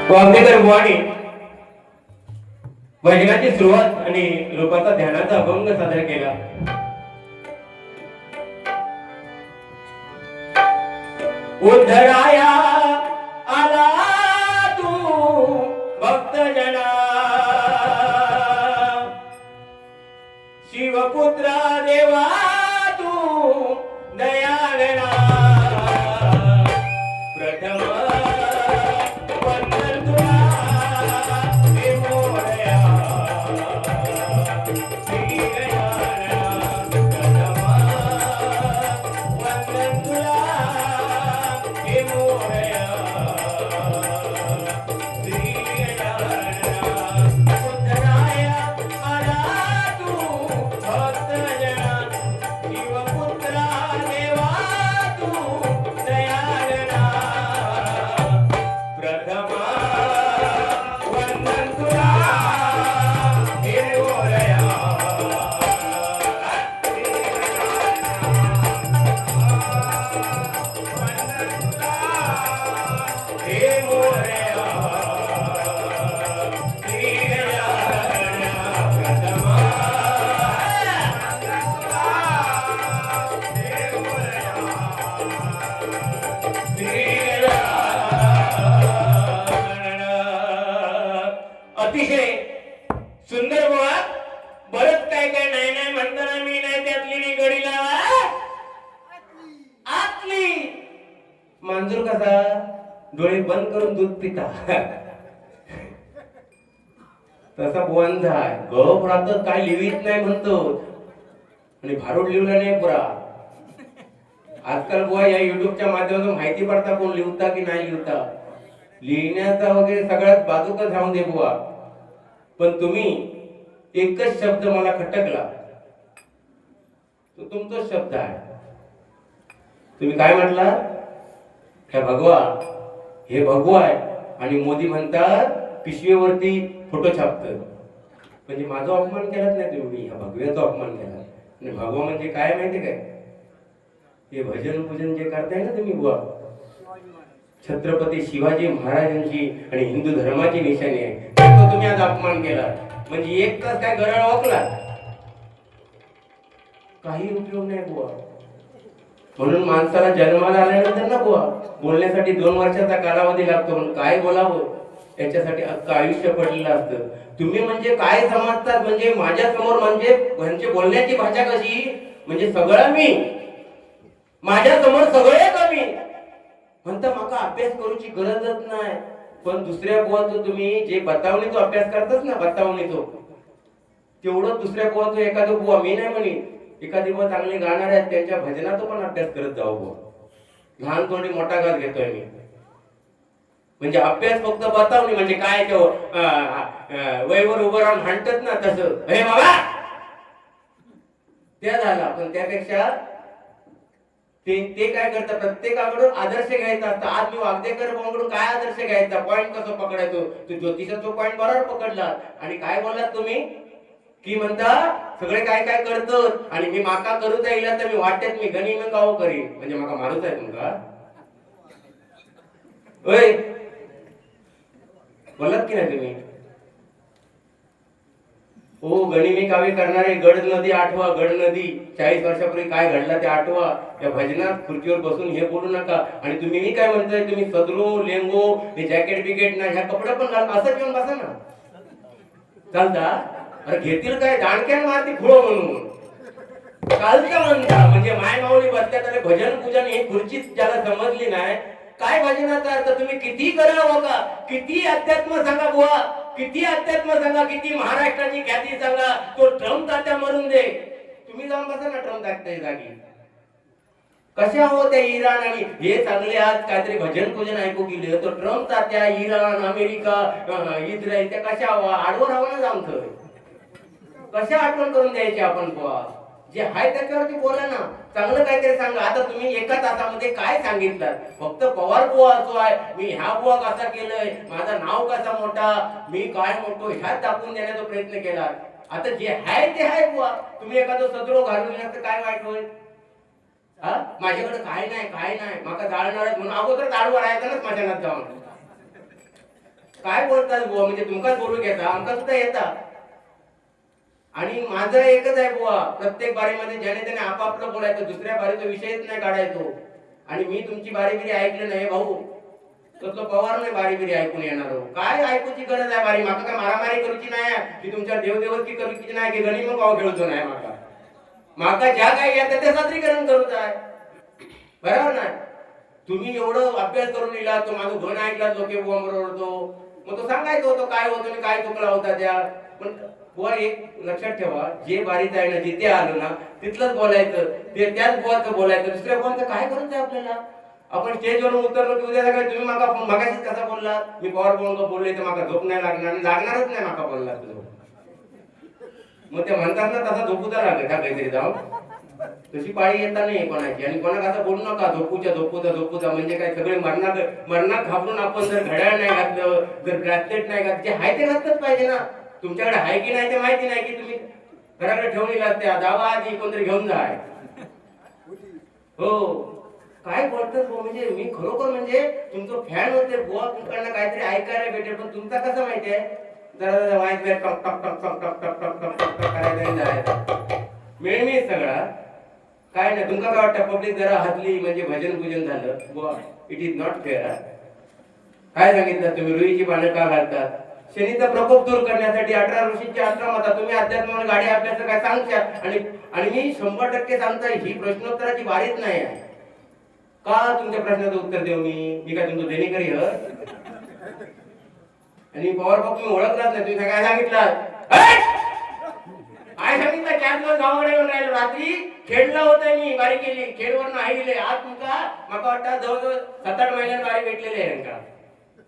वागदेकर बुवानी भजनाची सुरुवात आणि लोकांचा ध्यानाचा अभंग सादर केला. उद्धराया आला तू भक्त जना, शिवपुत्रा देवा तू दयागणा. प्रथम वंदन तुला हे मोरया, श्री गजानना. प्रथम वंदन तुला हे मोरया, श्री गजानना. उद्धराया आला तू भक्त जना, शिवपुत्रा देवा तू दयाळना. प्रथम वंदन तुला हे मोरया, हे मोरया, श्री गजानना. प्रथम अतिशय सुंदर बुवा. बरंच काय काय नाही नाही म्हणताना मी नाही त्यातली नी गडीला आतली. मांजूर कसा डोळे बंद करून दूध पिता तसा बुवांचा आहे. गप राहत काय लिहित नाही म्हणतो आणि भारूड लिहिला नाही पुरा. आजकाल बुवा या युट्यूबच्या माध्यमातून माहिती पडता कोण लिहता की नाही लिहता. लिहिण्याचा वगैरे सगळ्यात बाजूकच राहून दे बुवा. पण तुम्ही एकच शब्द मला खटकला, तो तुमचाच शब्द आहे. तुम्ही काय म्हटला? हे भगवा, हे भगवा आहे. आणि मोदी म्हणतात पिशवीवरती फोटो छापतं. म्हणजे माझा अपमान केलाच नाही तुम्ही, ह्या भगव्याचा अपमान केला. आणि भगवा म्हणजे काय माहिती काय? हे भजन पूजन जे करताय ना तुम्ही बुवा, छत्रपती शिवाजी महाराजांची आणि हिंदू धर्माची निशाणी आहे. त्याचा तुम्ही आज अपमान केला. म्हणजे एक तास काय गरळ ओकला, काही उपयोग नाही बुवा. म्हणून माणसाला जन्माला आल्यानंतर ना बुवा बोलण्यासाठी 2 वर्षाचा कालावधी लागतो. म्हणून काय बोलावं त्याच्यासाठी अख्खं आयुष्य पडलेलं असतं. तुम्ही म्हणजे काय समजतात? म्हणजे माझ्या समोर म्हणजे बोलण्याची भाषा कशी, म्हणजे सगळं मी, माझ्या समोर सगळे कमी म्हणता. माका अभ्यास करूची गरजच नाही. पण दुसऱ्या बुवाचो तुम्ही जे बतावणीचो अभ्यास करतात ना, बतावणीचो तेवढं दुसऱ्या बुवाचो एखादं बुवा मी नाही म्हणी, एखादी बुवा चांगले गाणार आहेत त्यांच्या भजनाचा पण अभ्यास करत जाऊ बुवा. लहान थोडी मोठा घात घेतोय मी. म्हणजे अभ्यास फक्त बतावणी म्हणजे काय ते वयवर उभं राहून हाणतात ना तसं, हे बाबा त्या झाला. पण त्यापेक्षा ते काय करतात, प्रत्येकाकडून आदर्श घ्यायचा असता. आज मी वागदेकर भाऊकडून काय आदर्श घ्यायचा, पॉईंट कसं पकडायचो. तू ज्योतिषाचा पॉईंट बरोबर पकडला. आणि काय बोललात तुम्ही की म्हणता सगळे काय काय करतात आणि मी माका करू जाईल तर मी वाटत मी गणी मी गाव करीन. म्हणजे माका मारूच आहे तुमका होय, बोलत की नाही तुम्ही? हो, गणी मी कावे करणारे. गड नदी आठवा, गड नदी 40 वर्षापूर्वी काय घडला ते आठवा. त्या भजनात खुर्चीवर बसून हे बोलू नका. आणि तुम्ही मी काय म्हणताय, तुम्ही सदरो लेंगो हे जॅकेट बिकेट ना ह्या कपडे पण घाल, असं घेऊन बसा ना, चालता? अरे घेतील काय, दाणक्यान मारती खुळो म्हणून चालतं म्हणता. म्हणजे माय माऊली बसल्यात आणि भजन पूजन ही खुर्ची ज्याला समजली नाही, काय भजनाचा अर्थ? तुम्ही किती करावं का, किती अध्यात्म सांगा बुवा, किती अध्यात्म सांगा, किती महाराष्ट्राची ख्याती सांगा, तो ट्रम्प तात्या मरून दे. तुम्ही जाऊन बसा ना ट्रम्प तात्या जागी. कशा हो त्या इराण आणि हे चांगले आज काहीतरी भजन पूजन ऐकू गेले, तो ट्रम्प तात्या इराण अमेरिका इस्रायल त्या कशा हवा आडवर हवा ना जाऊन थोय. कशा आठवण करून द्यायची आपण बुवा? जे आहे त्याच्यावरती बोला ना, चांगलं काहीतरी सांगा. आता तुम्ही एका तासामध्ये काय सांगितलं? फक्त पवार बुवा असो आहे, मी ह्या बुवा कसा केलंय, माझं नाव कसा मोठा, मी काय मोठो ह्यात दाखवून देण्याचा प्रयत्न केला. आता जे आहे ते आहे बुवा. तुम्ही एखादं सदरो घालून तर काय वाईट होईल? हा, माझ्याकडे काय नाही काय नाही, माका जाळणार म्हणून अगोदर दारू वाढायचा ना स्मशानात जाऊन. काय बोलतात बुवा, म्हणजे तुमकाच बोलू घेता, आमका सुद्धा येता. आणि माझं एकच आहे बुवा, प्रत्येक बारीमध्ये ज्याने त्याने आपापलं बोलायचं, दुसऱ्या बारीचा विषयच नाही काढायचो. आणि मी तुमची बारी बिरी ऐकलं नाही भाऊ, तसलं पवार नाही बारी बिरी ऐकून येणार हो. काय ऐकूची गरज आहे बारी? माका काय मारामारी करूची नाही की तुमच्या देवदेवती करूची नाही की गणी मग भाव खेळतो नाही. माका ज्या काय येतं ते सादरीकरण करूच आहे, बरोबर नाही? तुम्ही एवढं अभ्यास करून लिहिला, तो माझं घन ऐकला लोके बुवा बरोबर, मग तो सांगायचं होतं काय होतं आणि काय चुकला होता त्या. पण बुवा एक लक्षात ठेवा, जे बारीत आहे ना, जिथे आलो ना तिथलंच बोलायचं, ते त्याच बुवाचं बोलायचं, दुसऱ्या बुवाचं काय करायचं आपल्याला? आपण स्टेजवरून उतरलो की उद्या सकाळी तुम्ही माका मगाशीच कसा बोलला, मी पवार बोलून बोलले तर माका झोप नाही लागणार, लागणारच नाही माका बोलला तुझं. मग ते म्हणतात ना तसा झोपूचा लागेल का काहीतरी जाऊ, तशी पाळी येता नाही कोणाची. आणि कोणाला असं बोलू नका झोपूचा म्हणजे काय, सगळे मरणात घाबरून आपण जर घड्याळ नाही घातलं, जर ब्रॅसलेट नाही घातलं, जे हाय ते घातलंच पाहिजे ना. तुमच्याकडे हाय की नाही ते माहिती नाही की तुम्ही घराकडे ठेवून त्या जावा आधी कोणतरी घेऊन जाय. हो काय बोलतात म्हणजे मी खरोखर म्हणजे तुमचं फॅन होते बुवा, तुमच्याकडनं काहीतरी ऐकायला भेटेल. पण तुमचा कसं माहितीये, जरा माहिती आहे टक टक टक टक टक टक टक टक टक करायला मिळमीच सगळा. काय नाही तुमका काय वाटतं, पब्लिक जरा हसली म्हणजे भजन पूजन झालं बुवा, इट इज नॉट फेअर. काय सांगितलं तुम्ही, रुईची पानं का घालतात? शनीचा प्रकोप दूर करण्यासाठी 18 ऋषींची आश्रम होता. तुम्ही अध्यात्म गाडी अभ्यास काय सांगता, आणि मी 100% सांगतोय ही प्रश्नोत्तराची बारीच नाही आहे. का तुमच्या प्रश्नाचं उत्तर देऊ मी काय तुमचं देणेकरी ह? आणि पवार बाबा तुम्ही ओळखलाच नाही, तुम्ही काय सांगितलं? काय सांगितलं? 4 दिवस गावाकडे येऊन राहिलो, रात्री खेळला होता मी, बारी केली, खेळवर नाही गेले. आज तुमका माका वाटतं जवळजवळ 7-8 महिन्यात बारी भेटलेली आहे का?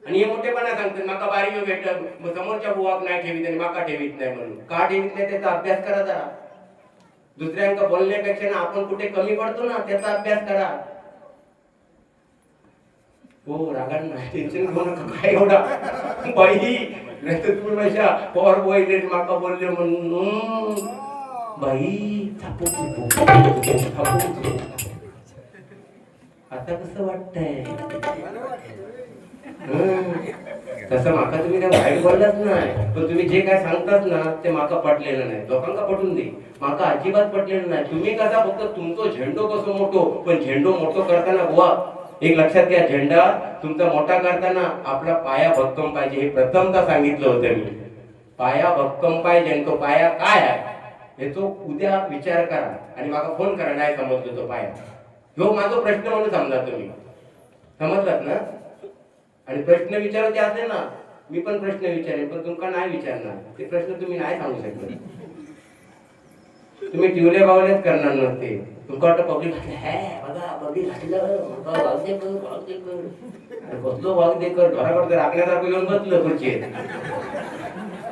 आणि हे मोठेपणा सांगतात माका बारी भेटलं, मग समोरच्या बुवाक नाही ठेवीत आणि माका ठेवीत नाही म्हणून. का ठेवीत नाही त्याचा अभ्यास करा जरा. दुसऱ्यांका बोलण्यापेक्षा ना आपण कुठे कमी पडतो ना त्याचा अभ्यास करा. हो रागात नाही, टेन्शन घेऊ नका. काय एवढा बाई नाही तर तुम्ही माझ्या पवार बोलले माका बोलले म्हणून बाई आता कसं वाटतंय? तसं माका तुम्ही काय वाईट बोललाच नाही, पण तुम्ही जे काय सांगतात ना ते माका पटलेलं नाही. लोकांना पटून दे, माका अजिबात पटलेलं नाही. तुम्ही कसा फक्त तुमचं झेंडो कसं मोठो, पण झेंडो मोठो करताना बुवा एक लक्षात घ्या, झेंडा तुमचा मोठा करताना आपला पाया भक्कम पाहिजे. हे प्रथमतः सांगितलं होतं मी. पाया भक्कम पाहिजे. तो पाया काय आहे हे तो उद्या विचार करा आणि मला फोन करा, नाही समजलं तो पाया. ह्यो माझा प्रश्न म्हणून समजा तुम्ही, समजलात ना? आणि प्रश्न विचारायचे असेल ना, मी पण प्रश्न विचारेन, पण तुमका नाही विचारणार. ते प्रश्न तुम्ही नाही सांगू शकत. तुम्ही टिवले बावलेच करणार नसते. तुमका वाटतं पब्लिक बघा पब्लिक बसलो वागदेकर घराकडे राखण्यासारखं घेऊन बसलं खुर्चीत.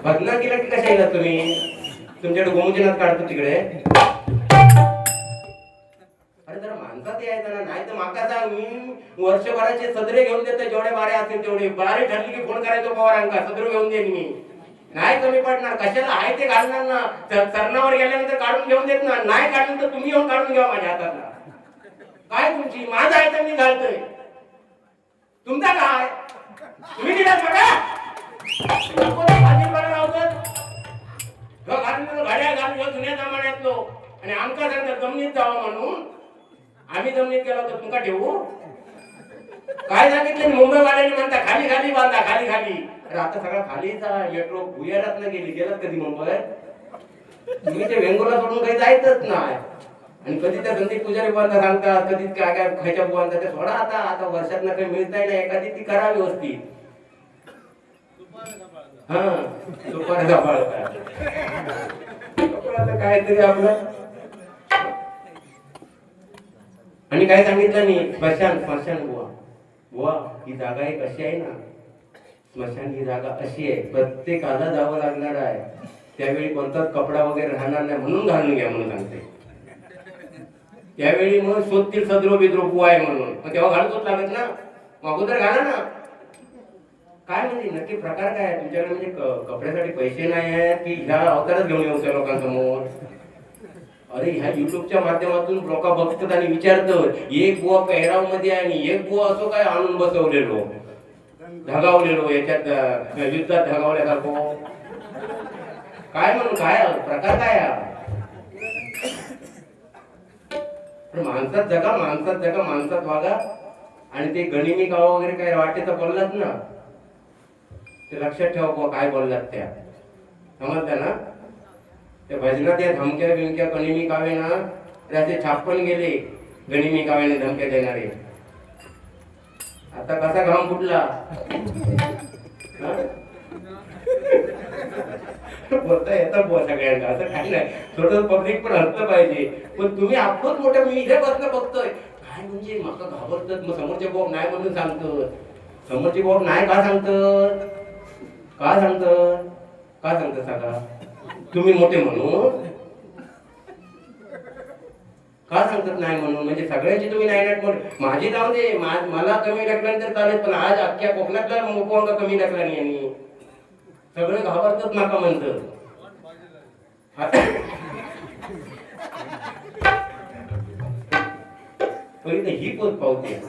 भजना केला की कशा येणार तुम्ही? तुमच्याकडे गोमुजनात काढतो तिकडे. अरे जरा माणसात यायचं ना, नाही तर माका सांग मी वर्षभराचे सदरे घेऊन देतो, जेवढे बारे असतील तेवढे. बारे ठरली की फोन करायचो पवारांका, सदरे घेऊन देईन मी. नाही कमी पडणार, कशाला आहे ते घालणार ना. सरणावर गेल्यानंतर काढून घेऊन देत ना, नाही काढून तर तुम्ही येऊन काढून घ्या माझ्या हाताला. काय तुमची माझा आहे तर मी घालतोय, तुमचा काय तुम्ही दिला बघा. घड्या घालून जुन्या जमान्यातलो आणि आमका जर जमिनीत जावं म्हणून आम्ही जमिनीत गेलो तर तुमका ठेवू? काय सांगितलं मुंबईवाल्यांनी म्हणता खाली खाली बांधा, खाली खाली. अरे आता सगळा खालीच आहे. मेट्रो भुयारात न गेली, गेलात कधी मुंबई? तुम्ही ते वेंगुर्ला सोडून काही जायचंच नाही. आणि कधी त्या संदीप पुजारी बुवांना सांगतात, कधी काय काय खायच्या बुवांना ते सोडा. आता वर्षात ना काही मिळताय ना, एखादी ती करा व्यवस्थित. हा दुपार काहीतरी आपलं. आणि काय सांगितलं मी, स्मशान बुवा ही जागा एक अशी आहे ना, स्मशान ही जागा अशी आहे, प्रत्येकाला जावं लागणार आहे. त्यावेळी कोणताच कपडा वगैरे राहणार नाही, म्हणून घालून घ्या म्हणून सांगते. त्यावेळी मग शोधतील सदरो बिद्रो बुवा आहे म्हणून, मग तेव्हा घालतोच लागत ना, मग अगोदर घाला ना. काय म्हणजे नक्की प्रकार काय आहे तुमच्याकडे? म्हणजे कपड्यासाठी पैसे नाही आहेत की ह्या अवतारच घेऊन येऊ त्या लोकांसमोर? अरे ह्या युट्यूबच्या माध्यमातून लोक बघतात आणि विचारतात, एक बुवा पेहराव मध्ये आणि एक बुवा असं काय आणून बसवलेलो. धगावलेलो याच्यात युद्धात धगावल्यासारखं काय म्हणून काय प्रकार काय माणसात जगा माणसात वागा आणि ते गनिमी गाव वगैरे काय वाटेचा बोललात ना ते लक्षात ठेवा काय बोललात त्या समजलं ना त्या भजनात या धमक्या बिमक्या गनिमी कावे ना त्याचे छापण गेले गनिमी काव्याने धमक्या देणारे आता कसा घाम फुटला बोलता येतं बुवा सगळ्यांना असं काही नाही थोडं पब्लिक पण हसलं पाहिजे पण तुम्ही आपणच मोठ्या मी इथे बसलं बघतोय काय म्हणजे मला घाबरतात मग समोरचे बोक नाही म्हणून सांगतात समोरचे बोक नाही का सांगतात का सांगतात सांगा तुम्ही मोठे म्हणून का सांगतात नाही म्हणून म्हणजे सगळ्यांची तुम्ही नाही म्हणून माझी जाऊ दे मला कमी टाकल्यानंतर चालेल पण आज अख्ख्या कोकणातला मोकोंगा कमी टाकला नाही यांनी सगळे घाबरतात नाका म्हणतात ही पोच पावते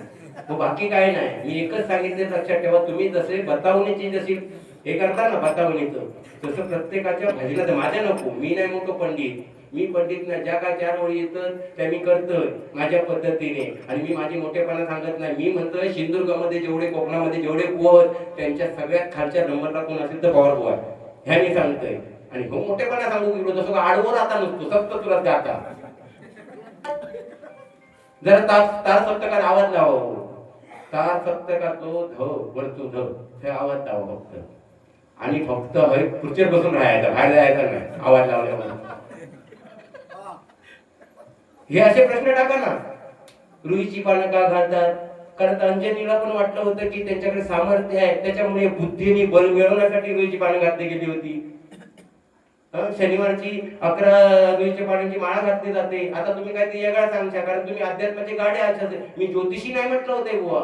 बाकी काय नाही मी एकच सांगितले लक्षात ठेवा तुम्ही जसे बतावणीची जशी हे करता ना बतावणीचं तसं प्रत्येकाच्या भजनात माझ्या नको मी नाही मोठं पंडित मी पंडित ना ज्या काय 4 ओळी येतात त्या मी करतोय माझ्या पद्धतीने आणि मी माझी मोठेपणा सांगत नाही मी म्हणतोय सिंधुदुर्गामध्ये जेवढे कोकणामध्ये जेवढे पोहत त्यांच्या सगळ्यात खालच्या नंबरला कोण असेल तर पॉवर बुवा ह्या मी सांगतोय आणि हो मोठेपणा सांगू गेलो जसं आडवर आता नसतो सप्त तुला आता जरा तार सप्तकात आवाज लावा तार सप्तकातो ध वरतू ध हे आवाज लावा फक्त आणि फक्त खुर्चीवर बसून राहायचं बाहेर जायचं नाही आवाज लावल्यावर हे असे प्रश्न टाका ना रुईची पानं का घालतात कारण अंजनीला पण वाटलं होतं की त्यांच्याकडे सामर्थ्य आहे त्याच्यामुळे बुद्धीने बल मिळवण्यासाठी रुईची पानं घातली गेली होती शनिवारची 11 रुईच्या पानांची माळा घातली जाते आता तुम्ही काय ते वेगळा सांगता कारण तुम्ही अध्यात्माचे गाडे आहात मी ज्योतिषी नाही म्हटलं होते बुवा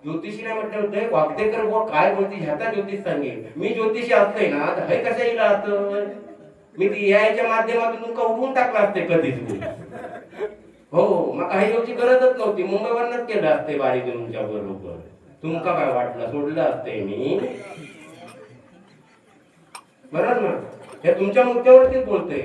ज्योतिषी नाही म्हटलं होतं वागतेकर बुवा काय बोलते ह्याचा ज्योतिष सांगेल मी ज्योतिषी असतोय ना तर हे कसं येईल असतं मी ती याच्या माध्यमातून तुमका उडवून टाकला असते कधीच हो मग काही लोकची गरजच नव्हती मुंबईवरनच केलं असते बारी तुमच्या बरोबर तुमका काय वाटलं सोडलं असते मी बरोबर ना हे तुमच्या मुद्द्यावरतीच बोलतोय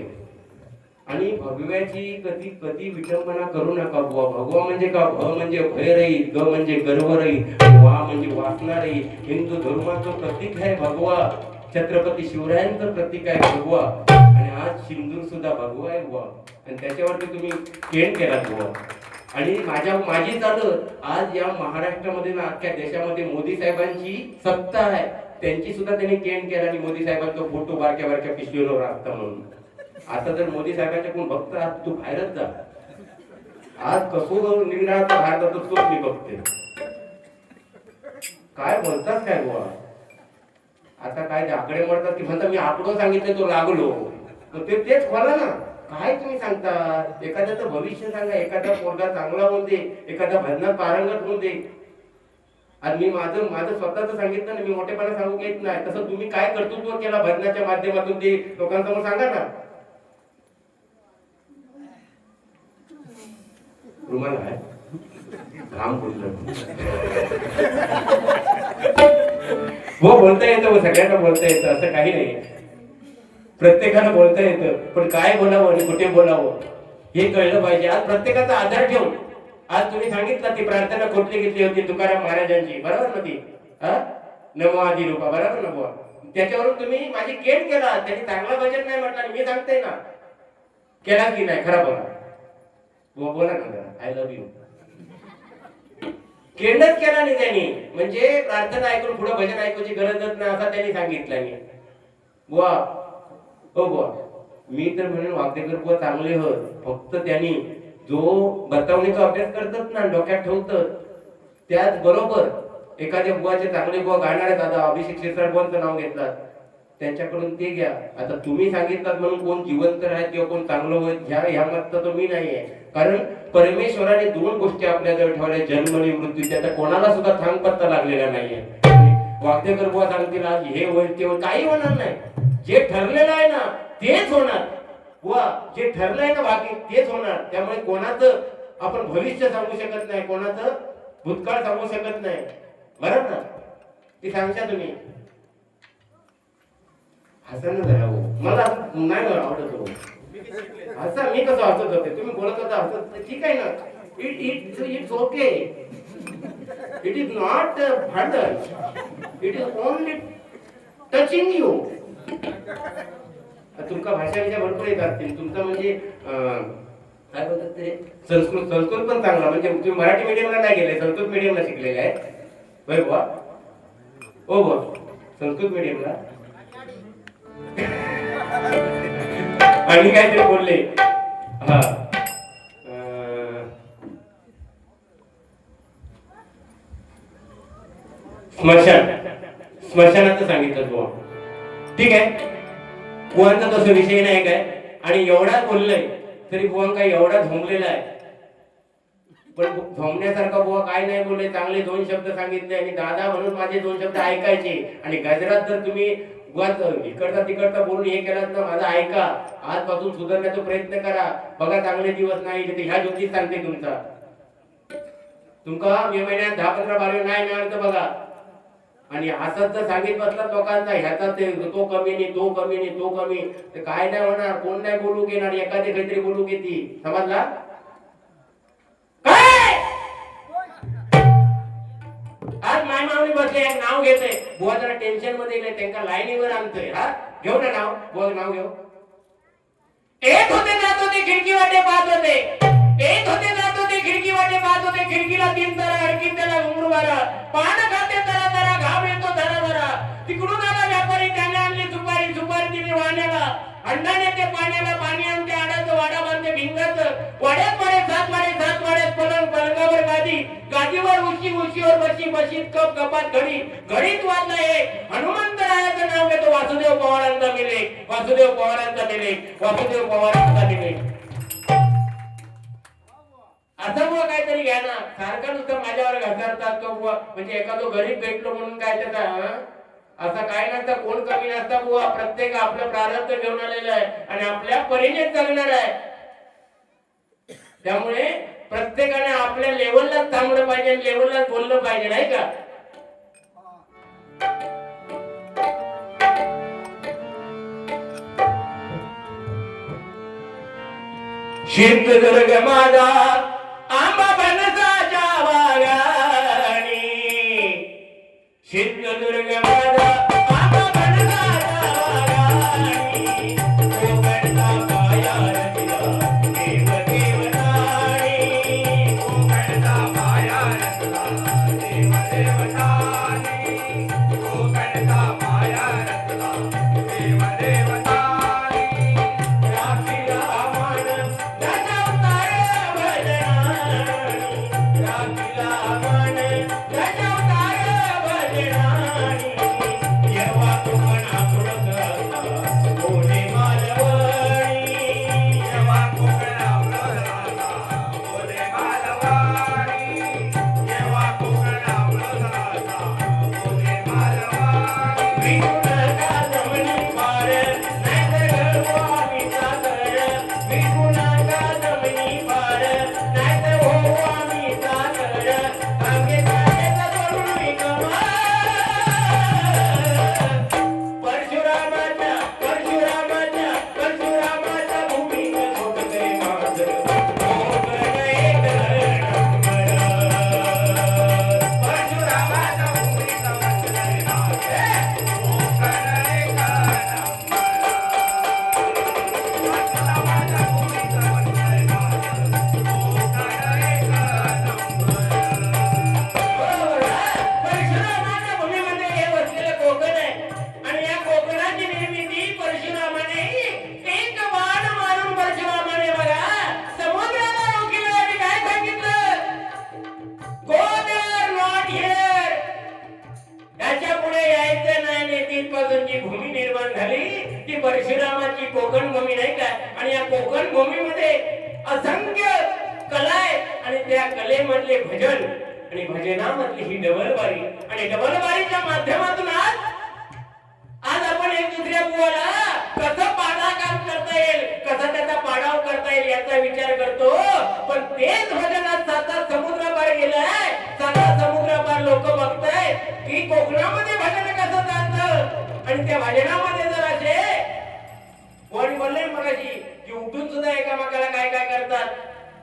आणि भगव्याची कधी विटंबना करू नका बुवा भगवा म्हणजे का भ म्हणजे भय रहित ग म्हणजे गर्व रहित वा म्हणजे वासना रहित हिंदू धर्माचं प्रतीक आहे भगवा छत्रपती शिवरायांचं प्रतीक आहे भगवा आणि आज सिंदूर सुद्धा भगवा आहे बुवा आणि त्याच्यावरती तुम्ही केंड केला बुवा आणि माझी चालत आज या महाराष्ट्रामध्ये ना अख्ख्या देशामध्ये मोदी साहेबांची सत्ता आहे त्यांची सुद्धा त्यांनी केंड केला आणि मोदी साहेबांचा फोटो बारक्या पिशवीवर असता म्हणून आता जर मोदी साहेबांच्या कोण भक्त आज तू बाहेरच जा आज कसो निघणार भारतात तोच मी बघते काय बोलतात काय बुवा आता काय आकडे म्हणतात की म्हणतात मी आकडो सांगितले तो लागलो तेच खोला ना काय तुम्ही सांगता एखाद्याचं भविष्य सांगा एखादा पोरगा चांगला होऊन दे एखादा भजनात पारंगत होऊन दे आणि मी माझं स्वतःच सांगितलं ना मी मोठेपणा सांगू घेत नाही तसं तुम्ही काय कर्तृत्व केला भजनाच्या माध्यमातून ते लोकांसमोर सांगा ना रुमाल आहे काम हो बोलता येतं सगळ्यांना बोलता येतं असं काही नाही प्रत्येकाला बोलता येतं पण काय बोलावं आणि कुठे बोलावं हे कळलं पाहिजे आज प्रत्येकाचा आधार ठेवून आज तुम्ही सांगितलं ती प्रार्थना कुठली घेतली होती तुकाराम महाराजांची बरोबर ना ती नमो आदी रूपा बरोबर ना बुवा त्याच्यावरून तुम्ही माझी केंड केला त्यांनी चांगला भजन नाही म्हटलं मी सांगते ना केला की नाही खरा बोला ना आय लव्ह यू केंडच केला नाही त्यांनी म्हणजे प्रार्थना ऐकून पुढे भजन ऐकायची गरजच नाही असं त्यांनी सांगितलं नाही बुवा हो बुवा मी तर म्हणून वागदेकर बुवा चांगले होत फक्त त्यांनी जो बतावणीचा अभ्यास करतात ना डोक्यात ठेवतात त्याच बरोबर एखाद्या बुवाचे चांगले बुवा गाणारे दादा अभिषेक शिरसाट नाव घेतलात त्यांच्याकडून ते घ्या आता तुम्ही सांगितलात म्हणून कोण जिवंत आहे किंवा कोण चांगलं होत ह्या मत तो मी नाहीये कारण परमेश्वराने 2 गोष्टी आपल्याजवळ ठेवल्या जन्म आणि मृत्यू त्याचा कोणाला सुद्धा थांग पत्ता लागलेला नाहीये वागदेकर बुवा सांगतील आज हे होईल ते काही होणार नाही जे ठरलेलं आहे ना तेच होणार बुवा जे ठरलंय ना बाकी तेच होणार त्यामुळे कोणाचं आपण भविष्य सांगू शकत नाही कोणाचं भूतकाळ सांगू शकत नाही बरोबर ना ती सांगता तुम्ही. हसा ना जरा हो, मला नाही आवडत हो. हसा, मी कसं हसत होते, तुम्ही बोलत होता हसत, ठीक आहे ना. It's okay. It is not भांडण, it is only touching you. तुमका भाषा विषय भरपूर येत असतील. तुमचं म्हणजे काय बोलतात ते, संस्कृत पण चांगला. म्हणजे तुम्ही मराठी मीडियमला नाही गेले, संस्कृत मीडियमला शिकलेले आहे होय बुवा? हो बुवा, संस्कृत मीडियमला. आणि काहीतरी बोलले. हा, स्मशानाचं सांगितलं बुवा. ठीक आहे, बुवांचा तसा विषय नाही काय. आणि एवढा बोललंय तरी बुवांका एवढा झोंबलेला आहे. पण झोंबण्यासारखा बुवा काय नाही बोलले. चांगले 2 शब्द सांगितले आणि दादा म्हणून माझे 2 शब्द ऐकायचे. आणि गजरात जर तुम्ही इकडचा तिकडचा बोलून हे केलात ना, माझा ऐका. आजपासून सुधारण्याचा प्रयत्न करा. बघा चांगले दिवस नाही येते. ह्या ज्योतिष सांगते तुमका मे महिन्यात 10-15-12 नाही मिळालं तर बघा. आणि असंच जर सांगित बसलात लोकांचा, ह्याचा तो कमी नाही, तो कमी नाही, तो कमी, तर काय नाही होणार. कोण नाही बोलू घेणार, एखादी काहीतरी बोलू घेती. समजला काय? आज माय मावली बसले, एक नाव घेते. बुवा जरा टेन्शन मध्ये येईल, त्यांना लाईनीवर आणतोय. हा, घेऊ ना नाव. बुवा नाव घेऊ. एक होते जात होते, खिडकी वाटे पाहत होते. एक होते जात होते, खिडकी वाटे पाहत होते. खिडकीला 3 तारा, अडकीत त्याला घुंगरू बारा. पान खाते तरा तरा, घाम येतो धरा धरा. तिकडून आला व्यापारी, त्याने आणली सुपारी. सुपारी दिली वाण्याला. अंडाने ते पाण्याला, पाणी आणते आडाचं, वाडा बांधते भिंगाचं. वाड्यात वाडे, 7 वाडे, 7 वाड्यात पलंग, पलंगावर गादी, गादीवर उशी, उशीवर बशी, बशीत कप, कपात घडी, घडीत वाजला एक. हनुमंतरायाचं नाव घेतो. वासुदेव पवारांचा मिले, वासुदेव पवारांचा मिले, वासुदेव पवारांचा मिले. असं बुवा काहीतरी घ्या ना. सारखं नुसतं माझ्यावर घसरतात तो बुवा. म्हणजे एखादो गरीब भेटलो म्हणून काय त्याचा असं काय नसतं. कोण कमी नसता बुवा. प्रत्येक आपलं प्रारब्ध घेऊन आलेलं आहे आणि आपल्या परीने जगणार आहे. त्यामुळे प्रत्येकाने आपल्या लेवललाच थांबलं पाहिजे, लेवललाच बोललं पाहिजे, नाही का? सिंधुदुर्ग माझा आंबा फणसाच्या बागानी. सिंधुदुर्ग माझा आंबा फणसाच्या बागानी. कोकणचा पाया रचला देव देवतानी. कोकणचा पाया रचला देव देवतानी. कोकणचा पाया रचला देव देवतानी. परशुरामाची कोकण भूमी नाही का? आणि या कोकण भूमीमध्ये असंख्य कला आहेत आणि त्या कलेमधले भजन आणि भजनामधली ही डबलबारी आणि डबलबारीच्या माध्यमातून आज आपण एक दुसऱ्या बुवाला कसं पाडाकाम करता येईल, कसा त्याचा पाडाव करता येईल याचा विचार करतो. पण तेच भजन आज 7 समुद्रापार गेलाय. 7 समुद्रापार लोक बघताय की कोकणामध्ये भजन कसं चालतं आणि त्या भजनामध्ये जर असे कोणी बोलले मगाशी की उठून सुद्धा एकामेकाला काय काय करतात,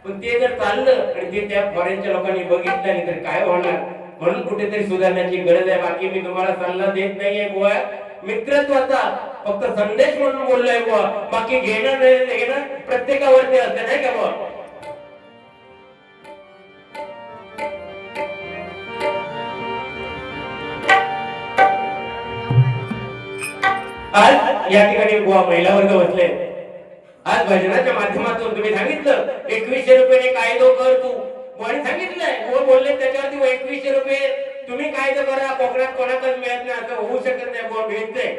पण ते जर चाललं आणि ते त्या फॉरेनच्या लोकांनी बघितलं नाही तर काय होणार. म्हणून कुठेतरी सुधारण्याची गरज आहे. बाकी मी तुम्हाला सल्ला देत नाहीये बुवा, मित्रत्वाचा फक्त संदेश म्हणून बोललोय बुवा, बाकी घेणं घेणं प्रत्येकावरती असतं नाही का बुवा. आज या ठिकाणी बुवा महिला वर्ग बसले. आज भजनाच्या माध्यमातून तुम्ही सांगितलं 2100 रुपये कायदो कर तू, कोणी सांगितलंय कोण बोलले त्याच्यावरती 2100 रुपये तुम्ही कायदा करा, कोकणात कोणाकच मिळत नाही असं होऊ शकत नाही बुवा. मिळतंय,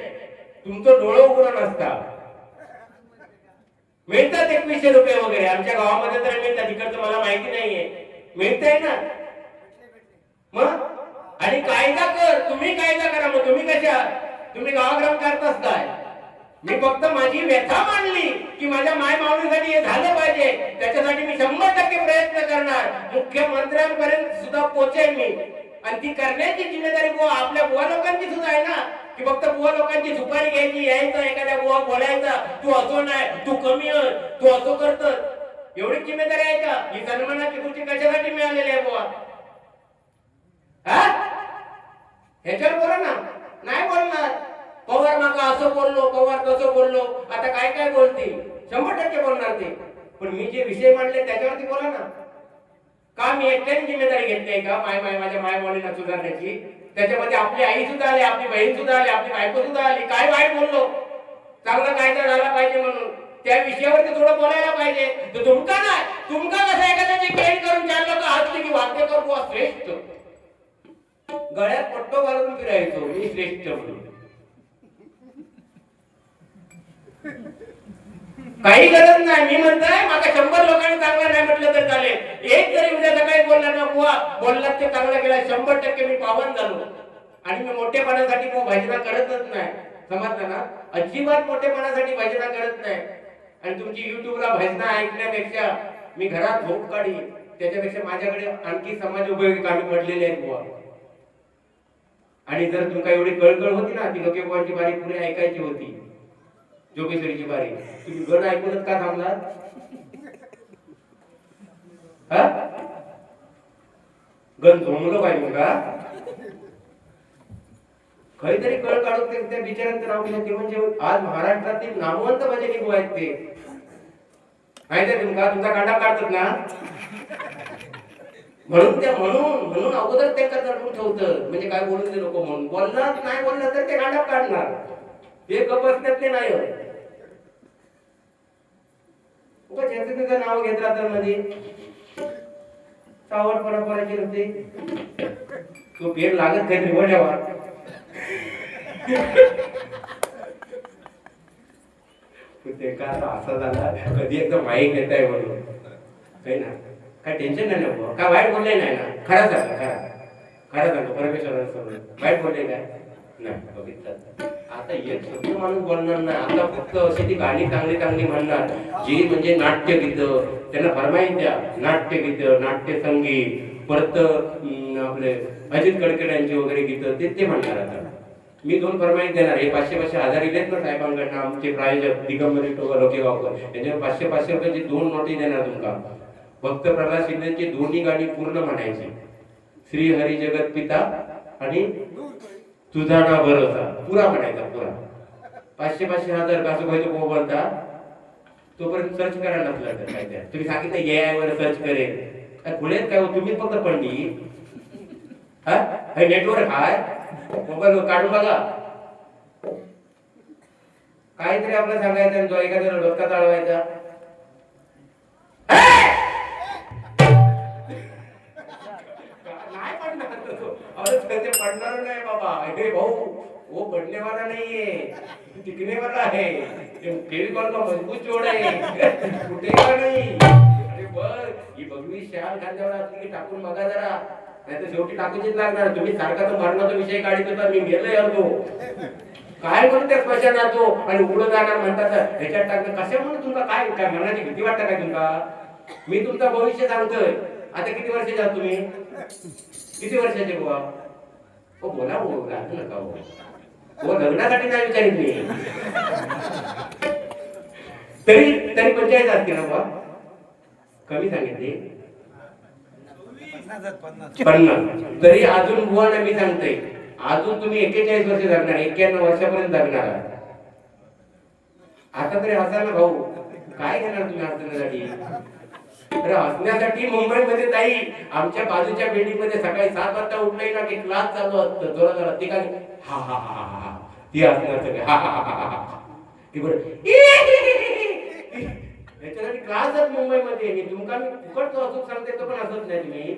तुमचं डोळं उघडून असता, मिळतात 2100 रुपये वगैरे. आमच्या गावामध्ये तर मिळतात, तिकडचं मला माहिती नाहीये, मिळतंय ना मग. आणि कायदा कर, तुम्ही कायदा करा. मग तुम्ही कशा, तुम्ही गावाग्राम करताच काय. मी फक्त माझी व्यथा मांडली की माझ्या माय मावळीसाठी हे झालं पाहिजे, त्याच्यासाठी मी 100% प्रयत्न करणार, मुख्यमंत्र्यांपर्यंत सुद्धा पोहोचेल मी. आणि ती करण्याची जिम्मेदारी बुवा आपल्या बुवा लोकांची सुद्धा आहे ना, की फक्त बुवा लोकांची सुपारी घ्यायची, यायचं एखाद्या बुवा बोलायचा तू असो नाही, तू कमी तू असो करत, एवढी जिम्मेदारी आहे का. ही सन्मानाची खुर्ची कशासाठी मिळालेली आहे बुवा. हा ह्याच्यावर बोला ना. नाही बोलणार. पवार मागा असं बोललो, पवार तसं बोललो, आता काय काय बोलतील, 100% बोलणार ते. पण मी जे विषय मांडले त्याच्यावरती बोला ना. का मी एकट्याने जिम्मेदारी घेतली का माझ्या मायबहिणीला सुधारण्याची. त्याच्यामध्ये आपली आई सुद्धा आली, आपली बहीण सुद्धा आली, आपली बायको सुद्धा आली. काय वाईट बोललो, चांगला कायदा झाला पाहिजे म्हणून त्या विषयावरती थोडं बोलायला पाहिजे. तर तुमका नाही, तुमका कसं एखाद्याची केळी करून 4 लोक हसली की वाक्य कर बुवा श्रेष्ठ, गळ्यात पट्टो घालून फिरायचो मी श्रेष्ठ म्हणून. काही गरज नाही. मी म्हणताय माका 100 लोकांनी चांगलं नाही म्हटलं तर चालेल. एक जरी उद्या सकाळी बोलला ना बुवा, बोललात ते चांगलं गेला, 100% मी पावन झालो. आणि मी मोठेपणासाठी भजना करतच नाही. समजलं ना, अजिबात मोठेपणासाठी भजना करत नाही. आणि तुमची युट्यूबला भजना ऐकण्यापेक्षा मी घरात झोप काढी, त्याच्यापेक्षा माझ्याकडे आणखी समाज उपयोगी कामी पडलेले आहेत बुवा. आणि जर तुमका एवढी कळकळ होती ना, ती लोकेबांची बारी पुढे ऐकायची होती, जोगेश्वरीची बारी, तुम्ही गण ऐकूनच का थांबलात. गण झोमलं पाहिजे का. काहीतरी कळ काढून त्या बिचाऱ्यांचं नाव घेतलं. ते म्हणजे आज महाराष्ट्रातील नामवंत भजनी बुवा आहेत ते. माहिती आहे तुमका, तुमचा कांडा काढतात ना, म्हणून अगोदर ते चढवून ठेवतं. म्हणजे काय बोलून ते लोक म्हणून बोलणार नाही, बोललं तर ते कांडा काढणार, ते गप बसण्यातले नाही. त्याचं नाव घेत राहतात मध्ये सावड परंपराची नसते, तो पेड लागत काही निवडावा. ते का असा झाला, कधी एकदम माईक घेत आहे म्हणून काही ना, काय टेन्शन नाही नको. काय वाईट बोलले नाही ना, खरा सांगा, खरा सांगतो परमेश्वरांसमोर वाईट बोलले काय नाही. बघितलं आता एक शब्द माणूस बोलणार नाही. आता फक्त अशी ती गाणी चांगली चांगली म्हणणार, जी म्हणजे नाट्यगीत, त्यांना फरमाईश द्या, नाट्यगीत, नाट्यसंगीत, परत आपले अजित कडकडांची वगैरे गीतं ते म्हणणार. आता मी 2 फरमाईश देणार. हे 500-500 हजार दिलेत ना साहेबांकडनं आमचे प्रायोजक दिगंबर लोकेगावकर, त्यांच्यावर 500-500 रुपयाची 2 नोटी देणार तुमका. फक्त प्रल्हाद शिंदेची दोन्ही गाणी पूर्ण म्हणायची, श्री हरी जगत पिता आणि तुझा ना भरोसा, पुरा म्हणायचा पुरा. 500-500 हजार कसं व्हायचं को बोलता, तोपर्यंत सर्च करायला नसला तर काय त्या तुम्ही सांगितलं AI वर सर्च करेल. काय खुलेत काय तुम्ही फक्त पंडित. हा नेटवर्क हाय, मोबाईल काढून बघा. काहीतरी आपलं सांगायचं आणि तो एखाद्याला डोका चालवायचा. पडणार नाही बाबा, हे भाऊ वो पडने वाला नाहीये, टिकने वाला है. फेविकॉल का मजबूत जोड आहे, फुटेगा नाही. अरे बर, ही भगवी शाल खांद्यावर असली की टाकून बघा जरा, नाही तर शेवटी टाकूचीच लागणार. तुम्ही सारखा तो मरणाचा विषय काढत होता, मी गेलोय अर्धो काय म्हणून त्या स्मशानात तो आणि उघडं जाणार म्हणतात ह्याच्यात टाकलं कशा म्हणून. तुमका काय काय मरणाची भीती वाटतं काय तुमका. मी तुमचा भविष्य सांगतोय. आता किती वर्षाचे आहात तुम्ही, किती वर्षाचे बुवा. हो बोला हो लागू नका हो. हो लग्नासाठी नाही विचारित मी. तरी तरी 45 असते ना बा. कमी सांगितले 50. तरी अजून बुवाना मी सांगतोय अजून तुम्ही 41 वर्ष जगणार, 91 वर्षापर्यंत जगणार. आता तरी हसा ना भाऊ. काय घेणार तुम्ही हसण्यासाठी? अरे हसण्यासाठी मुंबईमध्ये ताई आमच्या बाजूच्या बिल्डिंग मध्ये सकाळी 7 वाजता उठले ना की क्लास चालू असतं जोरात जोरात. ती काय हा हा हा हा ती हसणार सगळे हा हा हा हा ती बरं याच्यासाठी क्लासच मुंबईमध्ये. मी तुमका मी फुकटतो अचूक सांगते तो पण हसत नाही तुम्ही.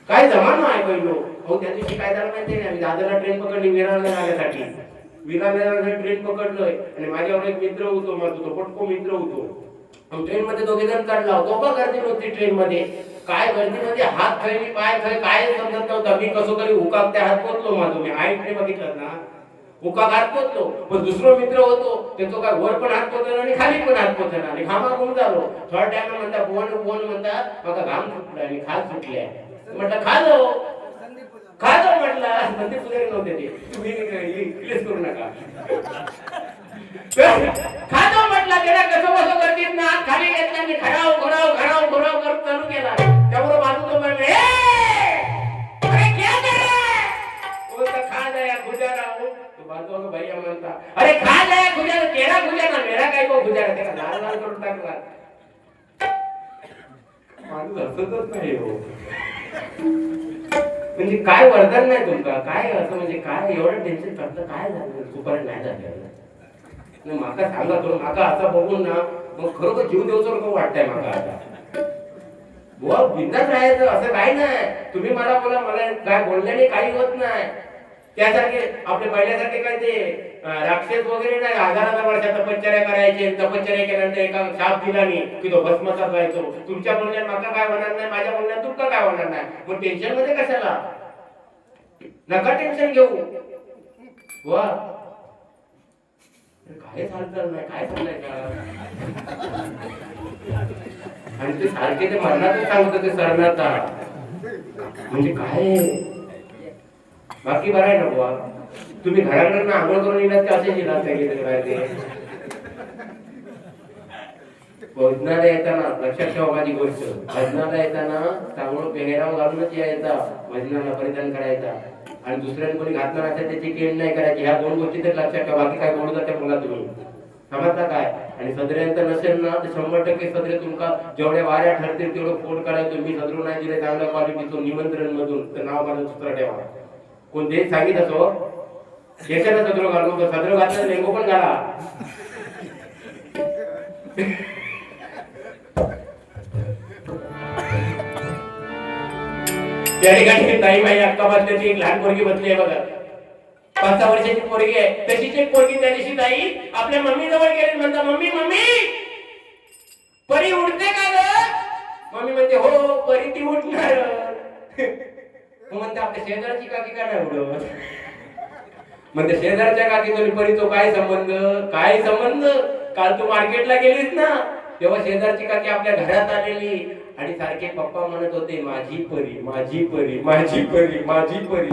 काय जमाना आहे पहिलो. हो त्या दिवशी काय झालं माहिती नाही, आम्ही दादाला ट्रेन पकडली विरारला जाण्यासाठी. विरारला ट्रेन पकडलोय आणि माझ्यावर एक मित्र होतो, माझा तो पटको मित्र होतो. ट्रेन मध्ये दोघे जण चढला होतो. का गर्दी नव्हती ट्रेन मध्ये. काय गर्दीमध्ये हात खाली पाय खाली काय समजत नव्हतं. मी कसं तरी हुकाक त्या हात पोचलो माझं. मी आई ट्रेन बघितलं ना हुकाक हात पोचलो. पण दुसरा मित्र होतो त्याचं काय वर पण हात पोचला आणि खाली पण हात पोचला आणि घामा गुम झालो. थोडा टाइम म्हणता बोन म्हणता माझा घाम सुटला आणि खाल सुटले. म्हटलं खाजो म्हटलं. म्हणजे पुजारी नव्हते ते. तुम्ही प्लीज करू नका. खाजो म्हटलं. त्याला कसं बसं गर्दीत ना हात खाली घेतला आणि घराव करत चालू केला. त्यामुळे बाजू तो म्हणले अरे क्या कर बोलता खा जाया गुजारा हो. तो बाजू भैया म्हणता अरे खा जाया गुजारा तेरा गुजारा मेरा काय को गुजारा. त्याला लाल लाल करून टाकला. माणूस हसतच नाही हो. म्हणजे काय वरदान नाही तुमका काय असं म्हणजे काय एवढं टेन्शन करतं काय झालं सुपर नाही झालं. माका सांगा तो माका आता बघून ना मग खरोखर जीव देवसारखं वाटतंय माका आता. बुवा बिंदास राहायचं असं काही नाही. तुम्ही मला बोला मला काय बोलल्याने काही होत नाही. त्यासारखे आपले पहिल्यासारखे काय ते राक्षस वगैरे नाही. 1000 वर्षात तपश्चर्या करायचे. तपश्चर्या केल्यानंतर एका शाप दिला नाही की तो भस्मसात व्हायचो. तुमच्या बोलण्यात माका काय होणार नाही, माझ्या बोलण्यात तुमका काय होणार नाही. मग टेन्शन मध्ये कशाला. नका टेन्शन घेऊ. वा काय चालतं नाही काय चाललंय का. आणि ते सारखे ते मरणातच सांगत होते सरनाथा. म्हणजे काय बाकी बरं आहे ना बुवा. तुम्ही घराकडे आंघोळ करून येणार ते असे येणार काय ते. भजनाला येताना लक्षात ठेवा माझी गोष्ट. भजनाला येताना चांगलं पेहराव घालूनच यायचा. भजनाला परिधान करायचा आणि दुसऱ्याने कोणी घातला नसेल त्याची केण नाही करायची. ह्या 2 गोष्टी तर लक्षात ठेवा. बाकी काय बोलू जाते बघा तुम्ही समजता काय. आणि सदऱ्यांचं नसेल ना तर 100% सदरे तुमका जेवढ्या वाऱ्या ठरतील तेवढं फोन करायचं. मी सदरू नाही दिले चांगल्या क्वालिटीचं निमंत्रण मधून तर नाव माझं सूत्र ठेवा. कोणतेही सांगित असो याच्यानं सदरो घालू तर सदरो घातलं लेंगो पण घाला. त्या ठिकाणी ताई बाई अक्का बसल्याची एक लहान पोरगी बसली आहे बघा. 5-6 वर्षाची पोरगी आहे. तशीच एक पोरगी त्या दिवशी ताई आपल्या मम्मी जवळ गेली. म्हणता मम्मी परी उडते का ग. मम्मी म्हणते हो परी ती उठणार. म्हणते आपल्या शेजारची काकी का नाही उडवत. म्हणते शेजारच्या काकी परी तो काय संबंध. काल तू मार्केटला गेलीस ना तेव्हा शेजारची काकी आपल्या घरात आलेली आणि सारखे पप्पा म्हणत होते माझी परी माझी परी माझी परी माझी परी.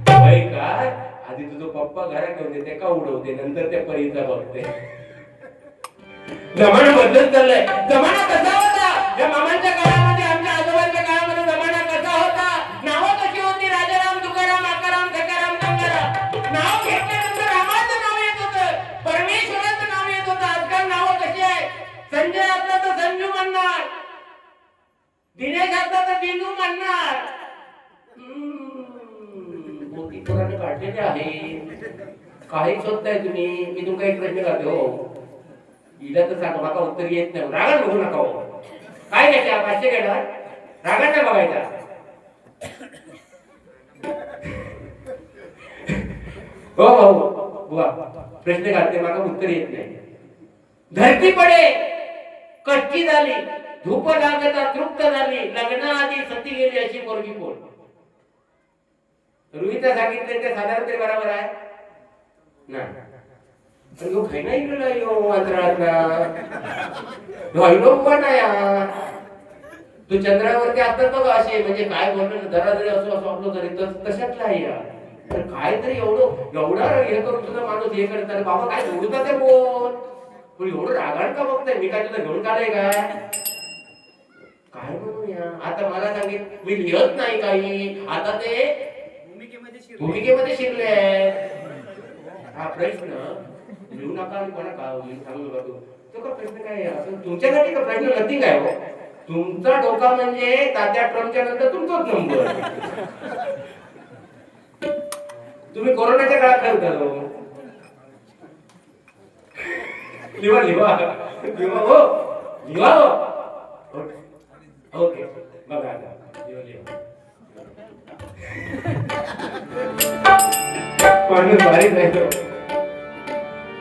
होय काय आधी तुझं पप्पा घरात ठेवते ते का उडवते नंतर त्या परीचा बघते. जमाना बदलत चाललाय. जमाना कसा होता या मामांच्या काळामध्ये आमच्या आजोबांच्या काळामध्ये जमाना कसा होता. नावं कशी होती राजाराम तुकाराम आकाराम सकाराम गंगाराम. नाव घेतल्यानंतर रामाचं नाव येत होतं परमेश्वराचं नाव येत होतं. आजकाल नावं कशी आहे. संजय असला तर संजू म्हणणार, दिनेश असला तर दिनू म्हणणार. मोठी पुराणे काढलेले आहे. काही शोधताय तुम्ही. मी तुमका एक प्रश्न करते हो. हिला तर सांगा माका उत्तर येत नाही. रागात बघू नका हो. काय घ्यायच्या 500 घेणार रागात नाही बघायचा. हो हो बुवा प्रश्न घालते माका उत्तर येत नाही. धरती पडे कच्ची झाली धूप लागता तृप्त झाली लग्नाआधी सती गेली अशी पोरगी कोण. रुईता सांगितले ते साधारण ते बरोबर आहे ना. पण यो खाई नाही गेला यो अंतराळातला. यो पण आहे तू चंद्रावरती असतात बघा असे, म्हणजे काय बोलणं जरा जरी असं असं आपलं तरी तशातला आहे या. तर काय तरी एवढा हे करून सुद्धा माणूस हे करतात. बाबा काय बोलतात ते बोल, तू एवढं रागाण का बघताय? मी काय तुला घेऊन काढाय काय म्हणूया? आता मला सांगित मी लिहत नाही काही, आता ते भूमिकेमध्ये शिरले. हा प्रश्न लिहू नका आणि कोणा का सांगू नका. तो का प्रश्न काय असं तुमच्यासाठी का प्रश्न नथिंग आहे हो. तुमचा डोका म्हणजे तात्या ट्रम्पच्या नंतर तुमचाच नंबर. तुम्ही कोरोनाच्या काळात काय होता? लिहा लिहा लिहा हो, लिहा हो. ओके बघा आता लिहा लिहा. माणूस भारी जायचो.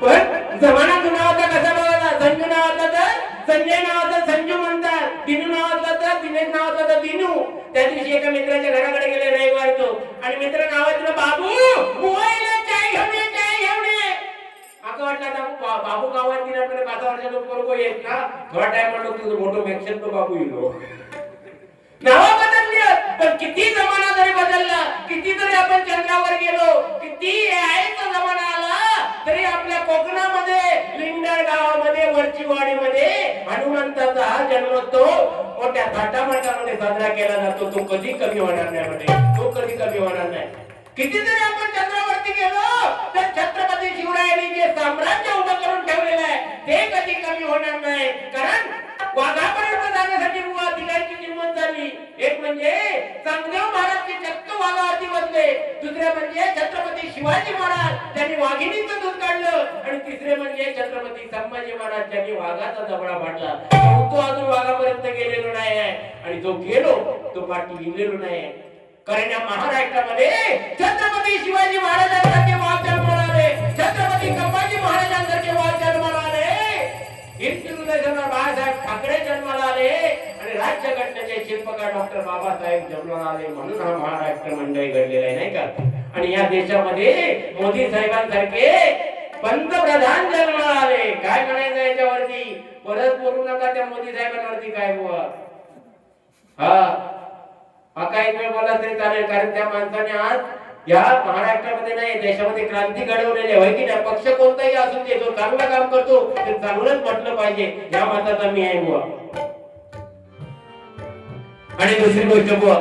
पण जमाना जुना होता कसा बघायला. संजू नाव होता तर संजय नाव होता संजू म्हणतात. दिनू नाव होता तर दिनेश नाव होता तर दिनू. त्या दिवशी एका मित्राच्या घराकडे गेले रविवार तो, आणि मित्र नावाचं बाबू मोबाईल चाय घेऊन ये, चाय घेऊन ये. आता वाटलं बाबू गावात गेला आपल्याला 5 वर्षाचा पोरगो येत ना, थोडा टाइम म्हणलो तुझं मोठं मॅक्शन तो बाबू येलो. नावा बदलली, पण किती जमाना जरी बदलला, किती जरी आपण चंद्रावर गेलो, किती यायचा जमाना आला, तरी आपल्या कोकणामध्ये लिंगडाळ गावामध्ये वरचीवाडीमध्ये हनुमंताचा हा जन्मोत्सव मोठ्या थाटामाटामध्ये साजरा केला जातो. तो कधी कमी होणार नाही म्हणजे, तो कधी कमी होणार नाही. किती जरी आपण चंद्रावरती गेलो तर छत्रपती शिवरायांनी जे साम्राज्य उभं करून ठेवलेलं आहे ते कधी कमी होणार नाही. कारण वाघापर्यंत जाण्यासाठी बुवा तिघांची किंमत झाली. एक म्हणजे चांगदेव महाराज चक्क वाघावरती बसले, दुसरे म्हणजे छत्रपती शिवाजी महाराज त्यांनी वाघिणीचं दूध काढलं, आणि तिसरे म्हणजे छत्रपती संभाजी महाराज ज्यांनी वाघाचा जबडा फाडला. तो अजून वाघापर्यंत गेलेलो नाही आहे, आणि जो गेलो तो पाठी लिहिलेलो नाही. कारण या महाराष्ट्रामध्ये छत्रपती शिवाजी महाराजांसारखे वाघ जन्माला आले, छत्रपती संभाजी महाराजांसारखे वाघ जन्माला आले, बाळासाहेब ठाकरे जन्माला आले, आणि राज्यघटनेचे शिल्पकार डॉक्टर बाबासाहेब जन्माला आले. म्हणून हा महाराष्ट्र मंडळी घडलेला आहे नाही का. आणि या देशामध्ये मोदी साहेबांसारखे पंतप्रधान जन्माला आले. काय म्हणायचं याच्यावरती? परत बोलू नका त्या मोदी साहेबांवरती काय बुवा. हा काही वेळ बोला तरी चालेल, कारण त्या माणसाने आज या महाराष्ट्रामध्ये नाही देशामध्ये क्रांती घडवलेली आहे की नाही. पक्ष कोणताही असू दे, जो चांगलं काम करतो ते चांगलंच म्हटलं पाहिजे, या मताचा मी आहे बुवा. आणि दुसरी गोष्ट बुवा,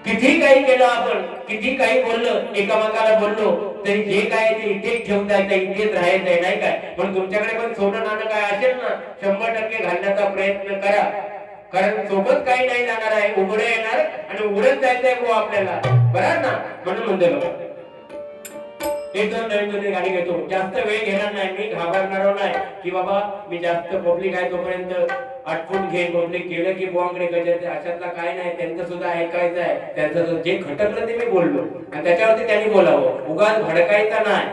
किती काही केलं आपण, किती काही बोललं, एकामेकाला बोललो तरी जे काय ते इथेच ठेवता येतं, इथेच राहायचंय नाही काय. पण तुमच्याकडे पण सोनं नाणं काय असेल ना, 100% घालण्याचा प्रयत्न करा. कारण सोबत काही नाही जाणार आहे, उघडे येणार आणि उघडत जायचंय बुवा आपल्याला, बरोबर ना. म्हणून म्हणतो एकदम नवीन गाडी घेतो, जास्त वेळ घेणार नाही, मी घाबरणार नाही की बाबा मी जास्त पब्लिक आहे तोपर्यंत आटपून घेईन. पब्लिक केलं की बुवांकडे गजायचे, अशातला काय नाही. त्यांचं सुद्धा ऐकायचं आहे, त्यांचं जे खटकलं ते मी बोललो, आणि त्याच्यावरती त्यांनी बोलावं, उगाच भडकायचं नाही.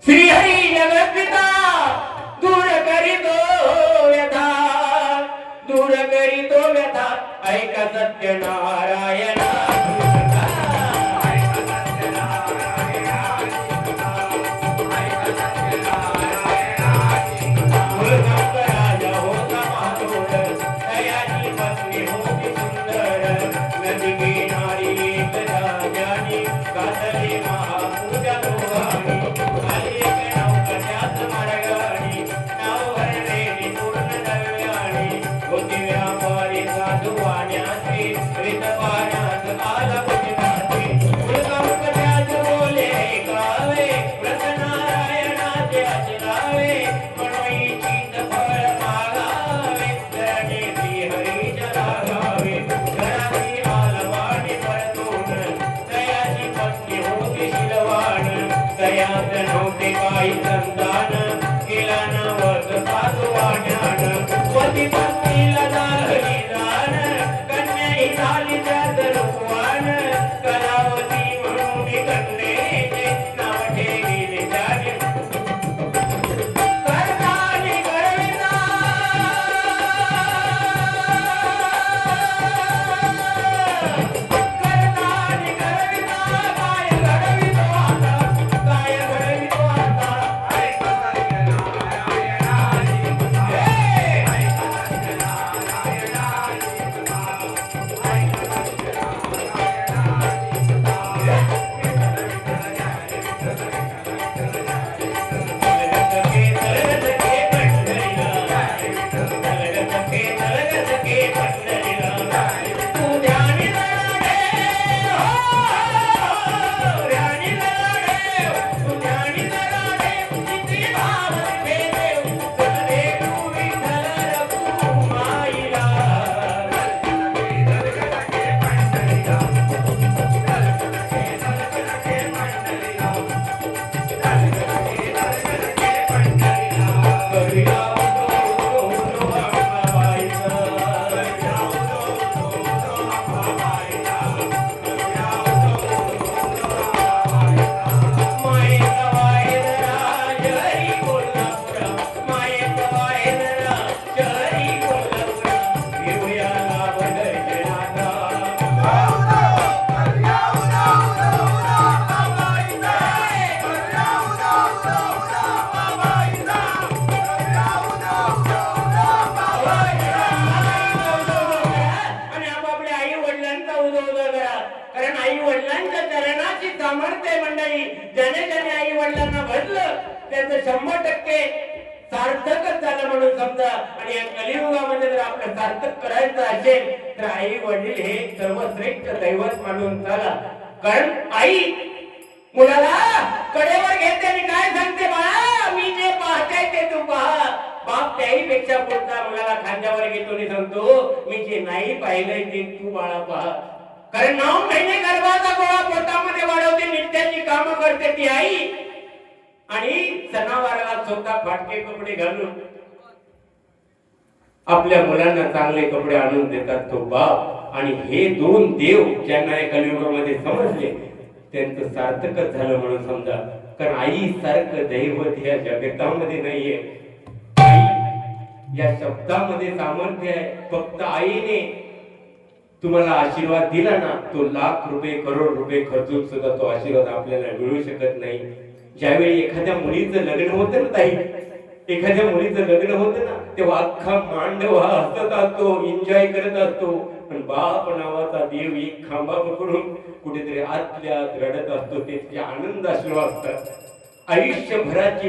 श्री हरी जगत्पिता दूर करीतो व्यथा, दूर करीतो व्यथा, ऐका सत्यनारायण. वडिलांचा उदो करा, कारण आई वडिलांच्या चरणाची सामर्थ्य मंडळी. ज्याने ज्याने आई वडिलांना भजलं त्याचं 100% सार्थकच झालं म्हणून समजा. आणि या कलियुगामध्ये जर आपलं सार्थक करायचं असेल तर आई वडील हे सर्वश्रेष्ठ दैवत मानून चला. कारण आई मुलाला कडेवर घेते आणि काय सांगते, बाळा मी जे पाहते ते तू पहा. बाप त्याहीपेक्षा पुढचा मुलाला खांद्यावर घेतो आणि सांगतो, मी जे नाही पाहिलंय ते तू बाळा पहा. कारण 9 महिने गर्भाचा गोळा पोटामध्ये वाढवते, नित्याची कामं करते ती आई. आणि सणावाराला स्वतः फाटके कपडे घालून आपल्या मुलांना चांगले कपडे आणून देतात तो बाप. आणि हे 2 देव ज्यांना या कलियुगामध्ये समजले त्यांचं सार्थकच झालं म्हणून समजा. कारण आई सारखं दैवत या जगतामध्ये नाहीये. आई या शब्दामध्ये सामर्थ्य आहे. फक्त आईने तुम्हाला आशीर्वाद दिला ना, तो लाख रुपये करोड रुपये खर्चून सुद्धा तो आशीर्वाद आपल्याला मिळू शकत नाही. ज्यावेळी एखाद्या मुलीचं लग्न होतं ना ताई, एखाद्या मुलीचं लग्न होतं ना, तेव्हा अख्खा मांडव हा हसत असतो, एन्जॉय करत असतो. पण बाप नावाचा देव एक खांबा पकडून कुठेतरी आतल्या आत रडत असतो. त्याचे आनंद अश्रू असतात. आयुष्यभराची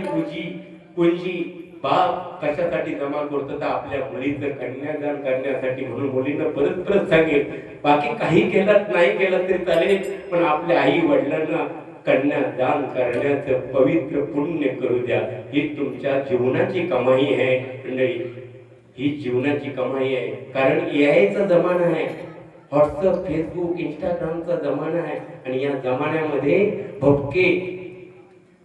पुंजी बाप कशासाठी जमा करतो तर आपल्या मुलीचं कन्यादान करण्यासाठी. म्हणून मुलीनं परत परत सांगेल, बाकी काही केलं नाही केलं तरी चालेल, पण आपल्या आई वडिलांना कन्यादान करण्याचं पवित्र पुण्य करू द्या. ही तुमच्या जीवनाची कमाई आहे मंडळी, ही जीवनाची कमाई आहे. कारण यायचा जमाना आहे, व्हॉट्सअप फेसबुक इंस्टाग्रामचा जमाना आहे. आणि या जमान्यामध्ये भपके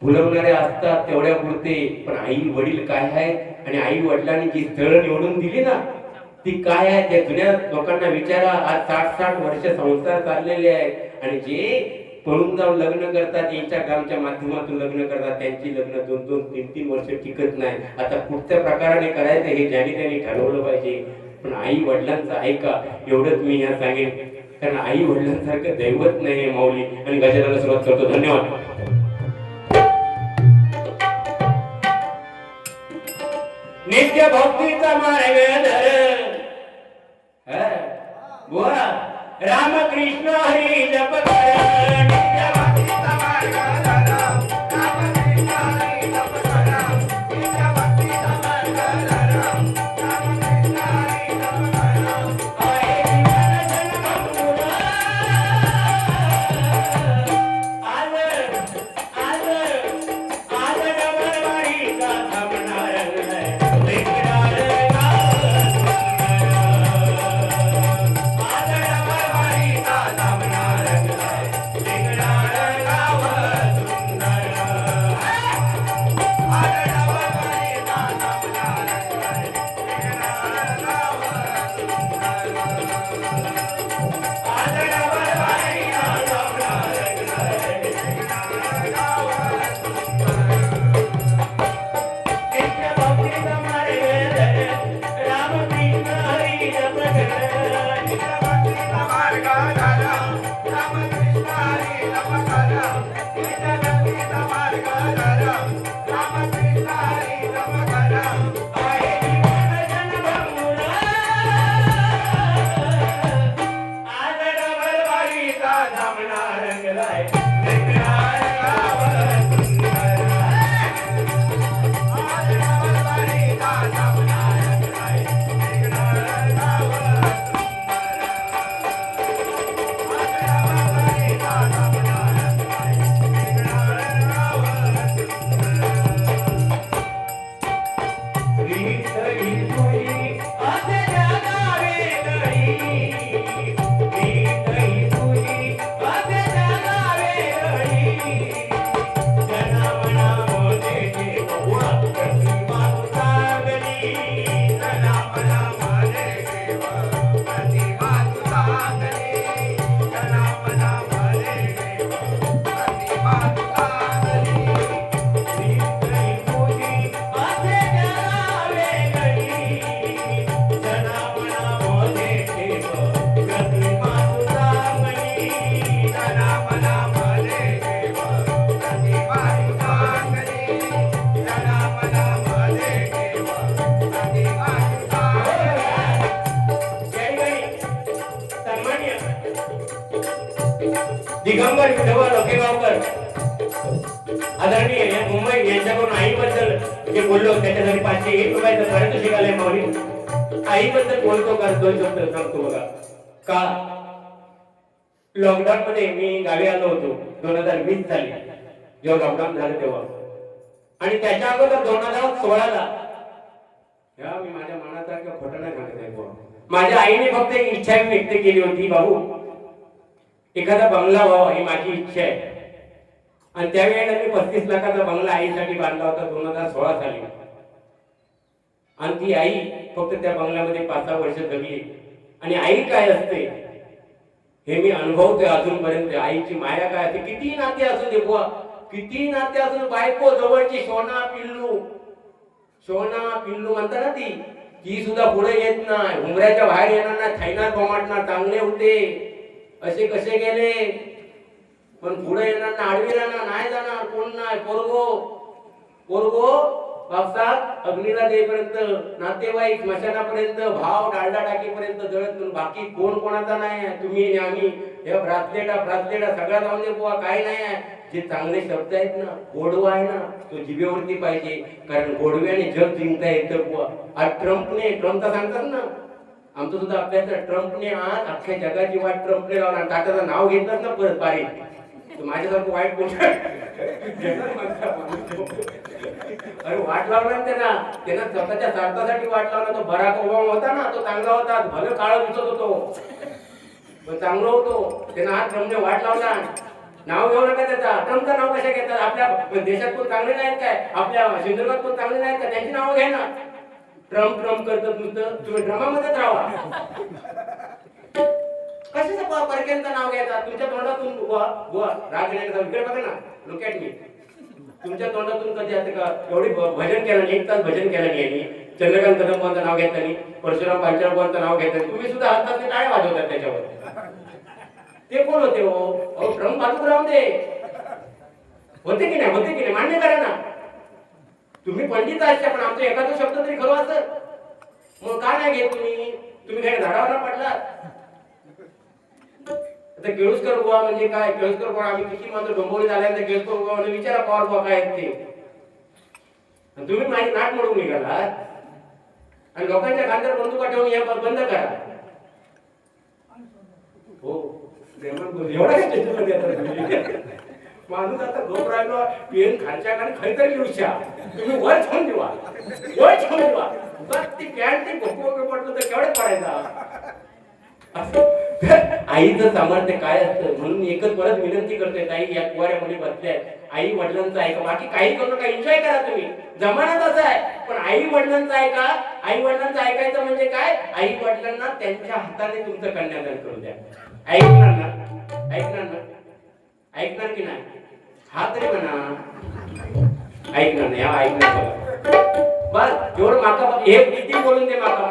भुलवणारे असतात तेवढ्या पुरते. पण आई वडील काय आहेत आणि आई वडिलांनी जी स्थळ निवडून दिली ना ती काय आहे, त्या जुन्या लोकांना विचारा. आज 60-60 वर्ष संसार चाललेले आहेत आणि जे पळून जाऊन लग्न करतात, इंस्टाग्रामच्या माध्यमातून लग्न करतात, त्यांची लग्न 2-2, 3-3 वर्ष टिकत नाही. आता कुठच्या प्रकाराने करायचं हे ज्यांनी त्यांनी ठरवलं पाहिजे. पण आई वडिलांचं ऐका, एवढंच मी ह्या सांगेन. कारण आई वडिलांसारखं दैवत नाही माऊली. आणि गजाननाला सुरुवात करतो. धन्यवाद. नित्य भक्तीचा मार्ग धर, बुवा रामकृष्ण हरी जप कर. नित्य भक्तीचा मार्ग धर, रामकृष्ण हरी जप कर. नित्य भक्तीचा मार्ग धर, रामकृष्ण हरी जप कर. आहे जीवन जन्मभूमी, आज डबलवाडीचा थांबणार नाही. दिगंबर विधवा लोकेगावकर आदरणीय मुंबई यांच्याकडून आईबद्दल जे बोललो त्याच्यासाठी 501 रुपयाचं पारितोषिक आलंय माऊली. आईबद्दल बोलतो का 2 शब्द सांगतो बघा. का लॉकडाऊन मध्ये मी गावी आलो होतो 2020 साली, जेव्हा लॉकडाऊन झालं तेव्हा, आणि त्याच्या अगोदर 2016 ला मी माझ्या मनाचा किंवा खोटं नाही सांगत आहे बुवा, माझ्या आईने फक्त एक इच्छा व्यक्त केली होती, भाऊ एखादा बंगला व्हावा ही माझी इच्छा आहे. आणि त्यावेळेला मी 35 लाखाचा बंगला आईसाठी बांधला होता 2016 साली. आणि ती आई फक्त त्या बंगल्यामध्ये 5-6 वर्ष जगली. आणि आई काय असते हे मी अनुभवतोय अजूनपर्यंत. आईची माया काय असते, किती नाते असू दे बुवा, किती नाते असू, बायको जवळची सोना पिल्लू, सोना पिल्लू म्हणता ना ती सुद्धा पुढे येत नाही, उमऱ्याच्या बाहेर येणार ना, थैनात बोमाटणार. चांगले होते असे कसे गेले, पण पुढे येणार ना, आडवी राहणार, नाही जाणार, कोण नाही. पोरगो बापसाहेब अग्नीला देईपर्यंत, नातेवाईक स्मशानापर्यंत, भाव डालडा टाकीपर्यंत जळत, बाकी कोण कोणाचा नाही आहे. तुम्ही आणि आम्ही हे ब्रासलेटा सगळा जाऊन दे बुवा, काही नाही आहे. जे चांगले शब्द आहेत ना, गोडवा आहे ना, तो जिभेवरती पाहिजे, कारण गोडव्याने जग जिंकता येतं बुवा. आज ट्रम्पचा सांगतात ना, आमचं सुद्धा अभ्यास, ट्रम्पने आज अख्ख्या जगाची वाट ट्रम्पने लावला. त्याचं नाव घेतलं ना परत बारीक, माझ्यासारखं वाईट गोष्ट अरे वाट लावणार त्यांना स्वतःच्या स्वार्थासाठी वाट लावला. तो बराक ओबामा होता ना, तो चांगला होता, भले काळा दिसत होतो पण चांगला होतो. त्यांना आज ट्रम्पने वाट लावला. नाव घेऊ नका त्याचा. ट्रम्पचं नाव कशा घेतात? आपल्या देशात कोण चांगले नाहीत काय? आपल्या सिंधुदुर्गात कोण चांगले नाहीत का? त्यांची नावं घ्या ना. ट्रम्प करतात नुसतं, तुम्ही ड्रामामध्येच राहा. कशाचं परक्यांचं नाव घ्यायचा? तुमच्या तोंडातून बुवा राग येण्याचा इकडे बघा ना, लुक ॲट मी. तुमच्या तोंडातून कधी असं का एवढी भजन केलं नाही, 1 तास भजन केलं नाही, चंद्रकांत कदमबाबांचं नाव घेतलं नाही, परशुराम पांचाळबाबांचं नाव घेतलं, तुम्ही सुद्धा हातात ते काय वाजवतात त्याच्यावर? ते कोण होते हो? ट्रम्प बाजूक राहून दे. होते की नाही मान्य करा ना. तुम्ही पंडित असता, पण आमचा एखादा शब्द तरी खरं असत. मग का नाही घेत तुम्ही काय झाडावर पडला? आता केळुसकर बुवा म्हणजे काय? केळुसकर बुवा आम्ही किती मात्र डोंबोळी झाल्यानंतर केळुसकर बुवा म्हणजे विचारा पवार बुवा काय आहेत ते. तुम्ही माझी नाट मोडून निघाला आणि लोकांच्या खांद्यावर बंदुका ठेवून हे बंद करा. हो एवढा माणूस आता झोप राहिलो, पेन खालच्या खाली खैतरी लिहूशा, तुम्ही वर छाऊन देवा, ती पॅन्ट ते भोपो पडलं तर केवढे पडायचा. आईचं सामर्थ्य काय असतं. म्हणून एकच परत विनंती करतोय, ताई या कुवाऱ्या मुली बसल्या, आई वडिलांचं ऐका, बाकी काही करू नका, एन्जॉय करा तुम्ही. जमाना तसा आहे, पण आई वडिलांचं ऐका. आई वडिलांचं ऐकायचं म्हणजे काय? आई वडिलांना त्यांच्या हाताने तुमचं कन्यादान करू द्या. ऐकणार ना? ऐकणार की नाही? हा तरी म्हणा ऐकणार नाही. हा ऐकणार बस जेवढं माका हे किती बोलून दे, माका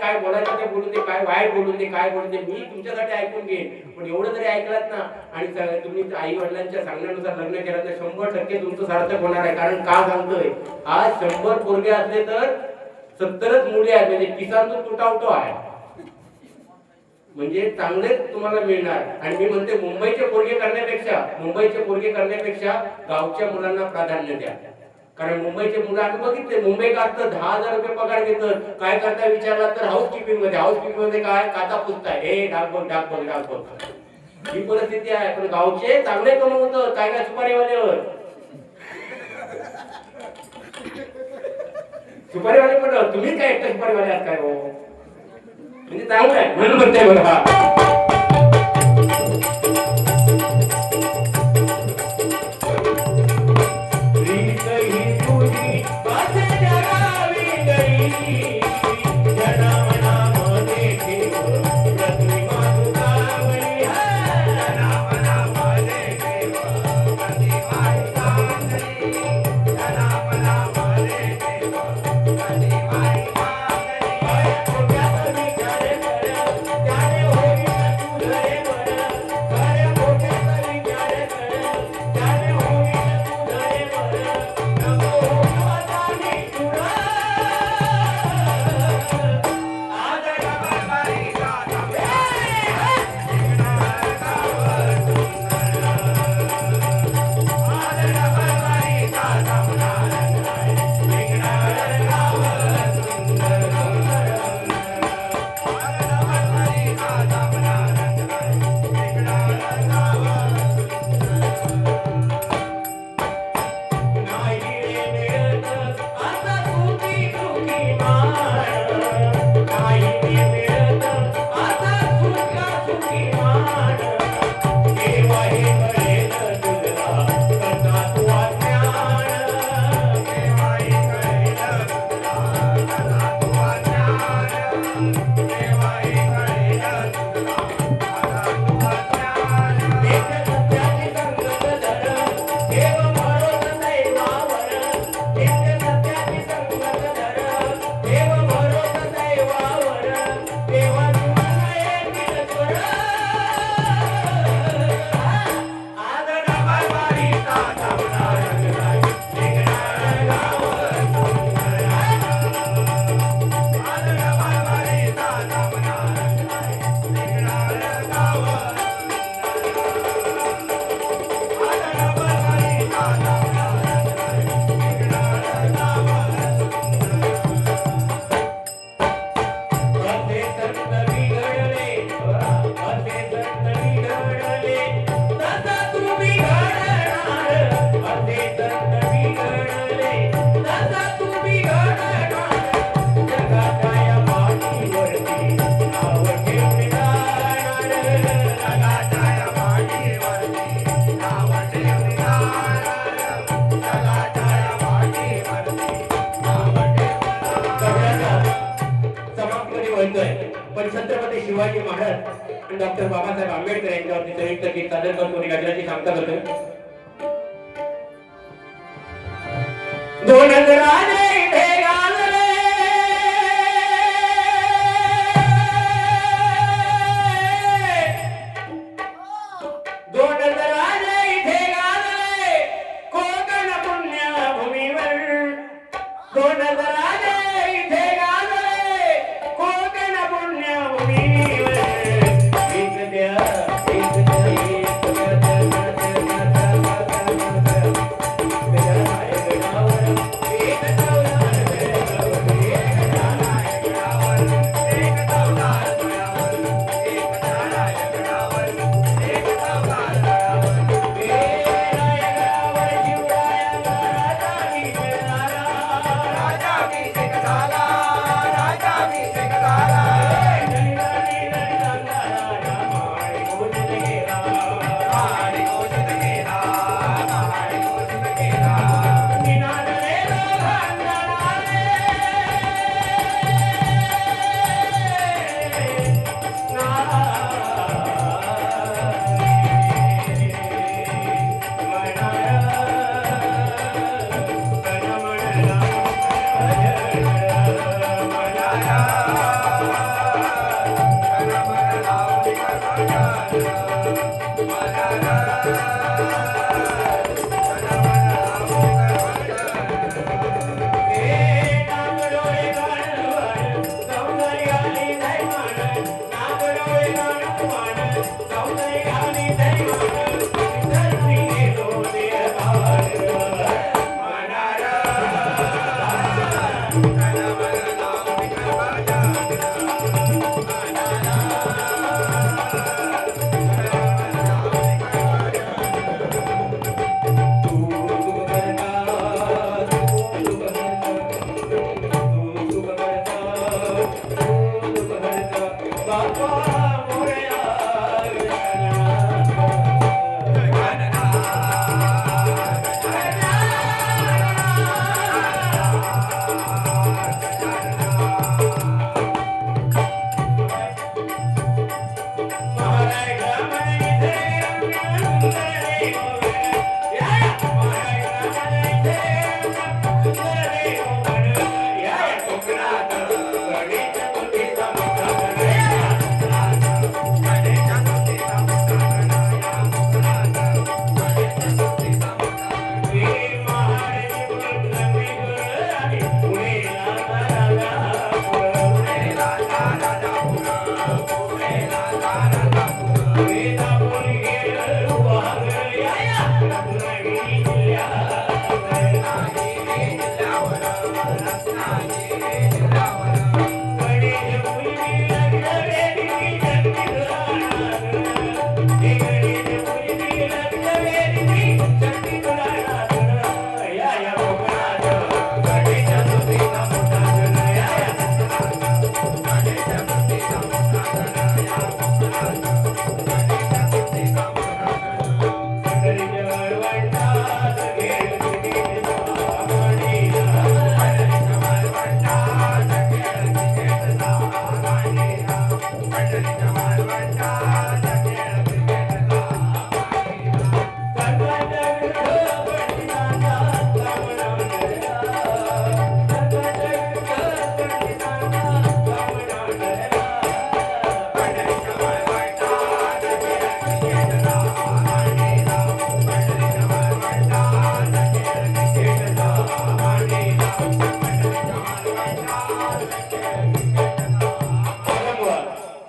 काय बोलायचं ते बोलून दे, काय वाईट बोलून दे, काय बोलून दे, मी तुमच्यासाठी ऐकून घेईन. पण एवढं जरी ऐकलात ना आणि तुम्ही आई वडिलांच्या सांगण्यानुसार लग्न केलं तर 100% तुमचं सार्थक होणार आहे. कारण का सांगतोय, आज 100 पोरगे असले तर 70च मुली आहेत, म्हणजे किसान तुटावतो आहे, म्हणजे चांगलेच तुम्हाला मिळणार. आणि मी म्हणते मुंबईचे पोरगे करण्यापेक्षा गावच्या मुलांना प्राधान्य द्या. कारण मुंबईचे मुलं आम्ही बघितले, मुंबई का असतं 10,000 रुपये पगार घेतात, काय करता विचारला तर हाऊसकीपिंग मध्ये काय काचा पुसताय, हे डाक ही परिस्थिती आहे. पण गावचे चांगले कमवतात, काय सुपारीवाले पण तुम्ही काय एकटा सुपारीवाले आहात काय हो? म्हणजे चांगलं आहे म्हणून म्हणते बघा. शिवाजी महाराज आणि डॉक्टर बाबासाहेब आंबेडकर यांच्यावरती संयुक्त गीत सादर करतो आणि गजराची सांगता करतो. दोन राजे इथे गाजले, दोन राजे इथे गाजले कोकण पुण्यभूमीवर, दोन राजे इथे गाजले कोकण पुण्यभूमीवर. एक द्या एक द्या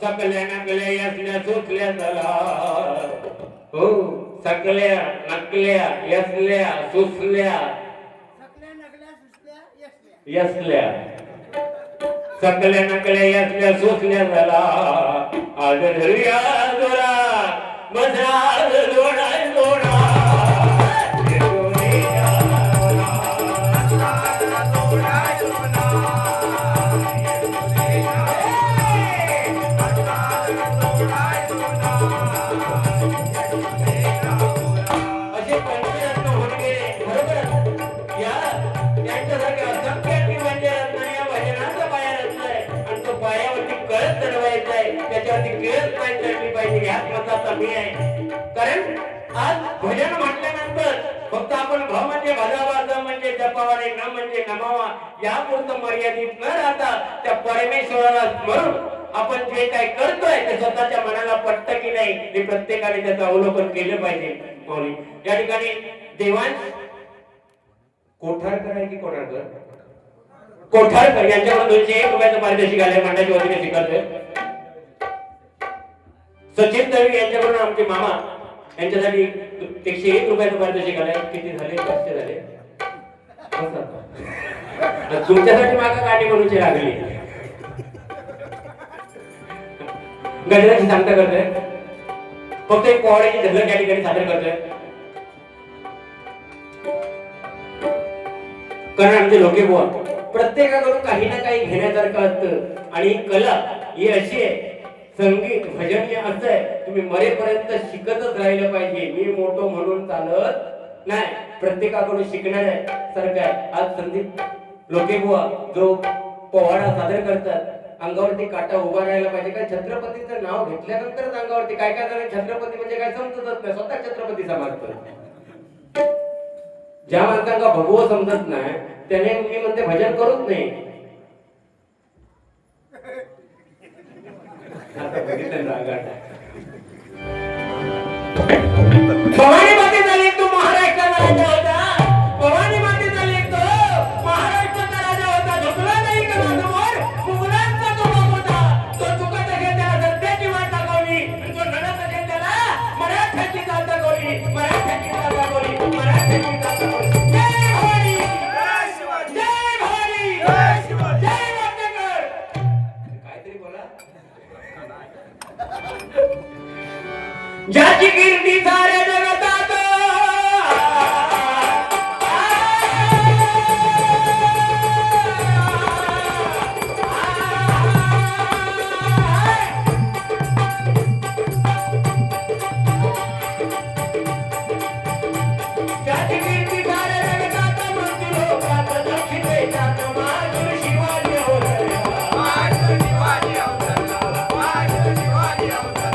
सकल्या नकल्या यसल्या सुचल्या चला हो सकल्या नकल्या यसल्या सुचल्या यसल्या सकल्या नकल्या यसल्या सुचल्या चला आदरिया जोरा मजाल जोडा जोडा त्याच्यावरती देवाचा मी आहे. कारण आज भजन म्हटल्यानंतर फक्त आपण भ म्हणजे भजावा, ज म्हणजे जपावा, न म्हणजे नमावा यापुरतं मर्यादित न राहता त्या परमेश्वराला स्मरून आपण जे काय करतोय ते स्वतःच्या मनाला पटतं की नाही हे प्रत्येकाने त्याचं अवलोकन केलं पाहिजे. माऊली या ठिकाणी देवांश कोठारकर आहे की कोठारकर? कोठारकर यांच्याकडून 201 रुपयाचं पारितोषिक आलंय, मंडळाच्या वतीने स्वीकारतोय. सचिन दळवी यांच्याकडून आमचे मामा यांच्यासाठी 101 रुपयाचं पारितोषिक आलंय. किती झाले? 500 झाले. तुमच्यासाठी मागा गाणी म्हणूची लागली. गजराची सांगता करतोय, फक्त एक पोवाड्याची झलक या ठिकाणी सादर करतोय. कारण आमचे लोके बुवा प्रत्येकाकडून काही ना काही घेण्यासारखं असतं आणि कला ही अशी आहे, संगीत भजन हे असं आहे, तुम्ही मरेपर्यंत शिकतच राहिलं पाहिजे. मी मोठो म्हणून चालत नाही, प्रत्येकाकडून शिकणाऱ्या सारखं आहे. आज संदीप लोके बुवा जो पोवाडा सादर करतात अंगावरती काटा उभा राहायला पाहिजे. काय छत्रपतीचं नाव घेतल्यानंतरच अंगावरती काय काय जण छत्रपती म्हणजे काय समजतच नाही, स्वतः छत्रपती समजतं. ज्या माणसांना भगवं समजत नाही त्याने मी म्हणते भजन करूच नाही. भवानी माते झाली तू महाराष्ट्राचा राजा होता, भवानी माते झाली तो महाराष्ट्राचा राजा होता. झुकला नाही का समोर मुघलांचा तो बाप होता. तो चुकत असेल त्याला सत्याची वाट दाखवली, तो लढत असेल त्याला मराठ्याची जात दाखवली, मराठ्याची जात दाखवली, मराठ्याची जात दाखवली. ज्याची कीर्ती साऱ्या जगतात ज्याची कीर्ती साऱ्या जगतात मृत्यू लोकात दक्षिण देशात महाराज शिवाजी अवतरला, महाराज शिवाजी अवतरला, महाराज शिवाजी अवतरला.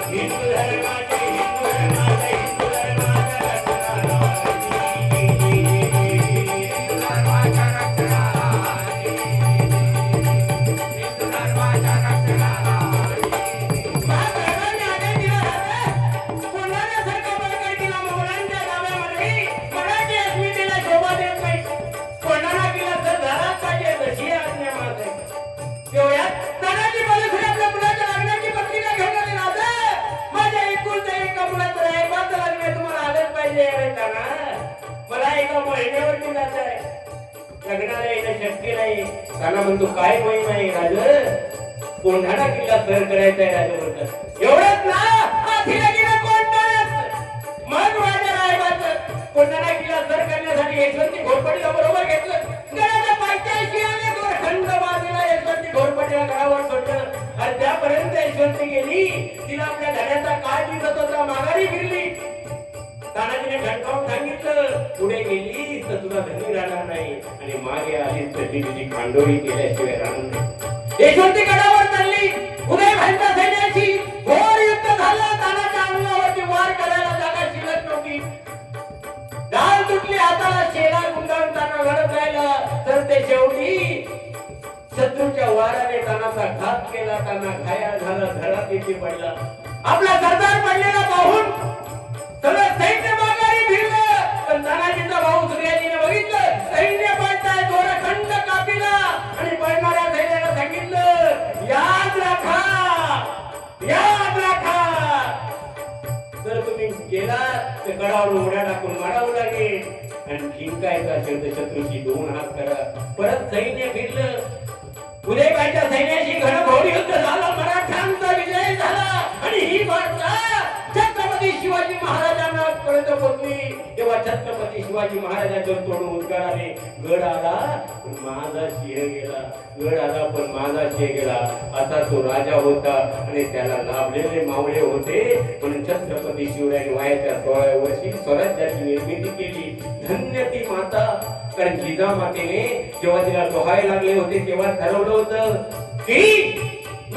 हिंदू धर्माचे हिंदू धर्माचे हिंदू धर्माच्या लग्नाला येणं शक्य नाही. त्यांना म्हणतो काय मोहीम आहे राज, कोंढाणा किल्ला सर करायचा आहे राजा म्हणतात. एवढंच ना आधीला गेलं कोंढाण्यात. मग राजा रायबाचं कोंढाणा किल्ला सर करण्यासाठी यशवंती घोरपडीला बरोबर घेतलं. गडाच्या पायथ्याशी आले खंड बाजूला यशवंती घोरपडीला घरावर सोडलं आणि त्यापर्यंत यशवंती गेली. तिला आपल्या धड्याचा काय दिसत होता, माघारी फिरली. तानाजीने ठणकावून सांगितलं पुढे गेली तर तुला धनी राहणार नाही आणि मागे आली तर तिची खांडोळी केल्याशिवाय राहणार नाही. यशवंती गडावर चढली. उदय भाईच्या सैन्याशी घोर युद्ध झालं. तानाच्या अंगावरती वार करायला जागा शिल्लक नव्हती. ढाल तुटली हाताला, शेला गुंडाळून ताना लढत राहिला तर ते शेवटी शत्रूच्या वाराने तानाचा घात केला. ताना घायाळ झाला, धडा तिथे पडला. आपला सरदार पडलेला पाहून सगळं सैन्य माघारी फिरलं. पण तानाजीचा भाऊ सूर्याजीने बघितलं सैन्य पळताय, दोरखंड कापिला आणि पळणाऱ्या सैन्याला सांगितलं याद राखा, याद राखा. जर तुम्ही गेला तर गडावर उड्या टाकून मारावं लागेल आणि जिंकायचा असेल तर शत्रूची 2 हात करा. परत सैन्य फिरलं. उदयबाईच्या सैन्याशी घनघोर युद्ध झालं. मराठ्यांचा विजय झाला आणि ही वार्ता छत्रपती शिवाजी महाराजांना पर्यंत पोहोचली. तेव्हा छत्रपती शिवाजी महाराजांच्या तोडून उद्गार आले. गड आला पण माझा सिंह गेला, गड आला पण माझा सिंह गेला. असा तो राजा होता आणि त्याला लाभलेले मावळे होते. म्हणून छत्रपती शिवरायांनी वयाच्या 16व्या वर्षी स्वराज्याची निर्मिती केली. धन्य ती माता. कारण जिजामातेने जेव्हा तिला डोहायला लागले होते तेव्हा ठरवलं होतं की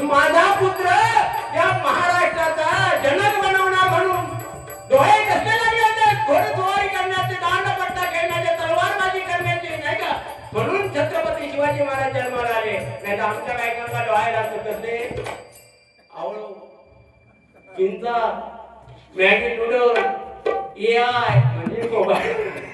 माझा पुत्र या महाराष्ट्राचा जनक बनवणार. म्हणून डोळे कसले लागले होते? घोडस्वारी करण्याचे, दांडपट्टा खेळण्याचे, तलवारबाजी करण्याचे, नाही का? म्हणून छत्रपती शिवाजी महाराज जन्माला आले. नाही तर आमच्या बायकांना डोहायला कसले आवळो, चिंचा, मॅगी नूडल, AI म्हणजे मोबाईल.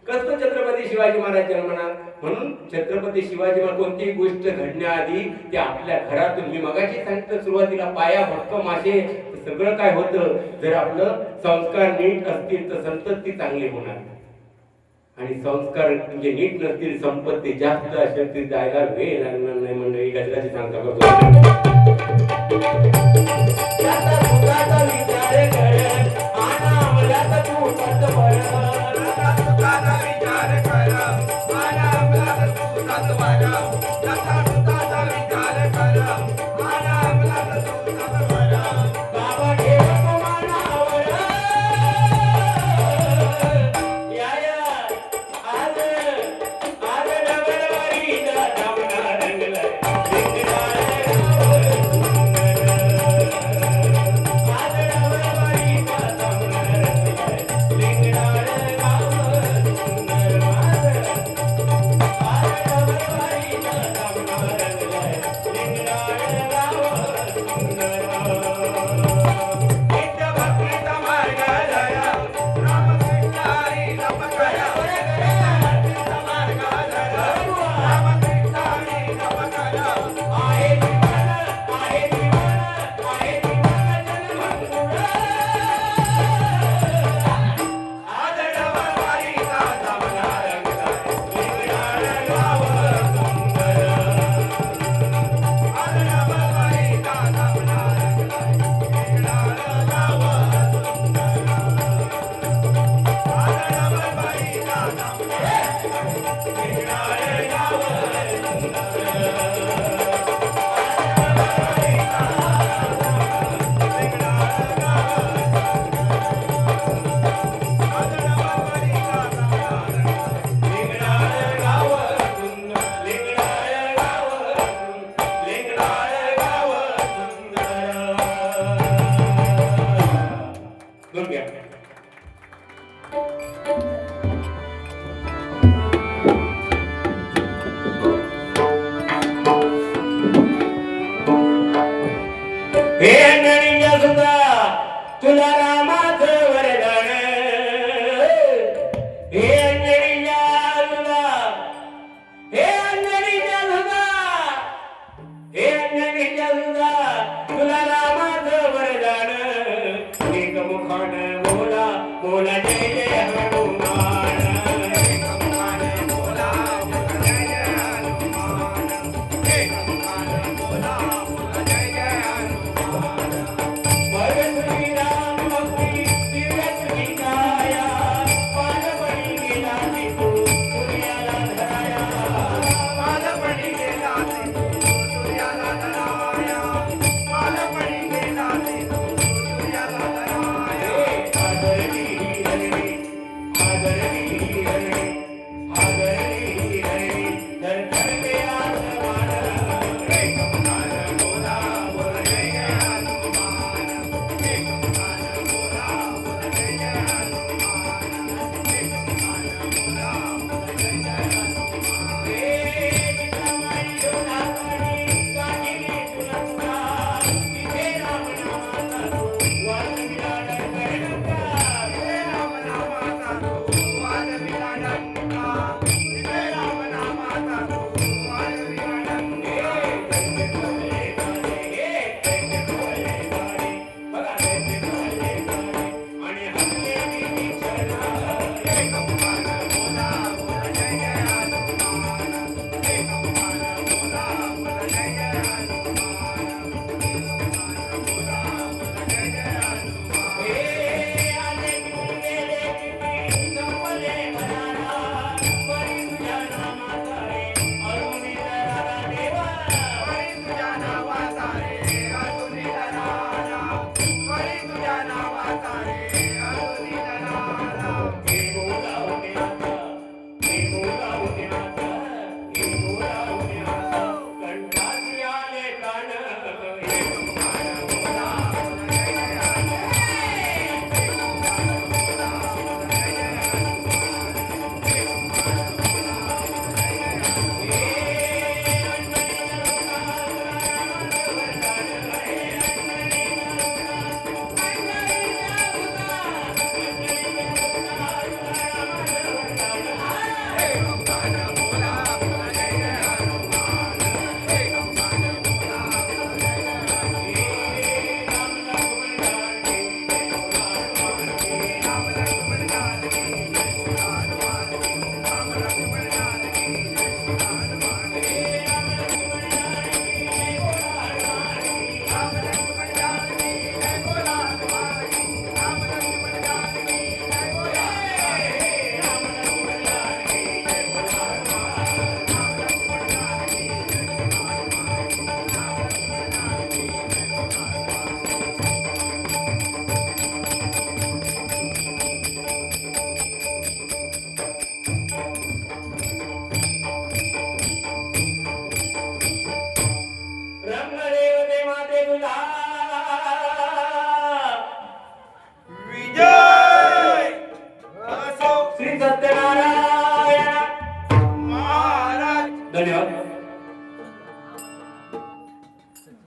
कसं छत्रपती शिवाजी महाराज जन्मणार? म्हणून छत्रपती शिवाजी महाराज कोणतीही गोष्ट घडण्याआधी ते आपल्या घरातून, मी मगाशी सांगितलं सुरुवातीला, पाया भक्कम असे सगळं काय होतं. जर आपलं संस्कार नीट असतील तर संतती चांगली होणार. आणि संस्कार म्हणजे नीट नसतील, संपत्ती जास्त असेल तरी जायला वेळ लागणार नाही. मंडळी गजराची सांगता करतो. हे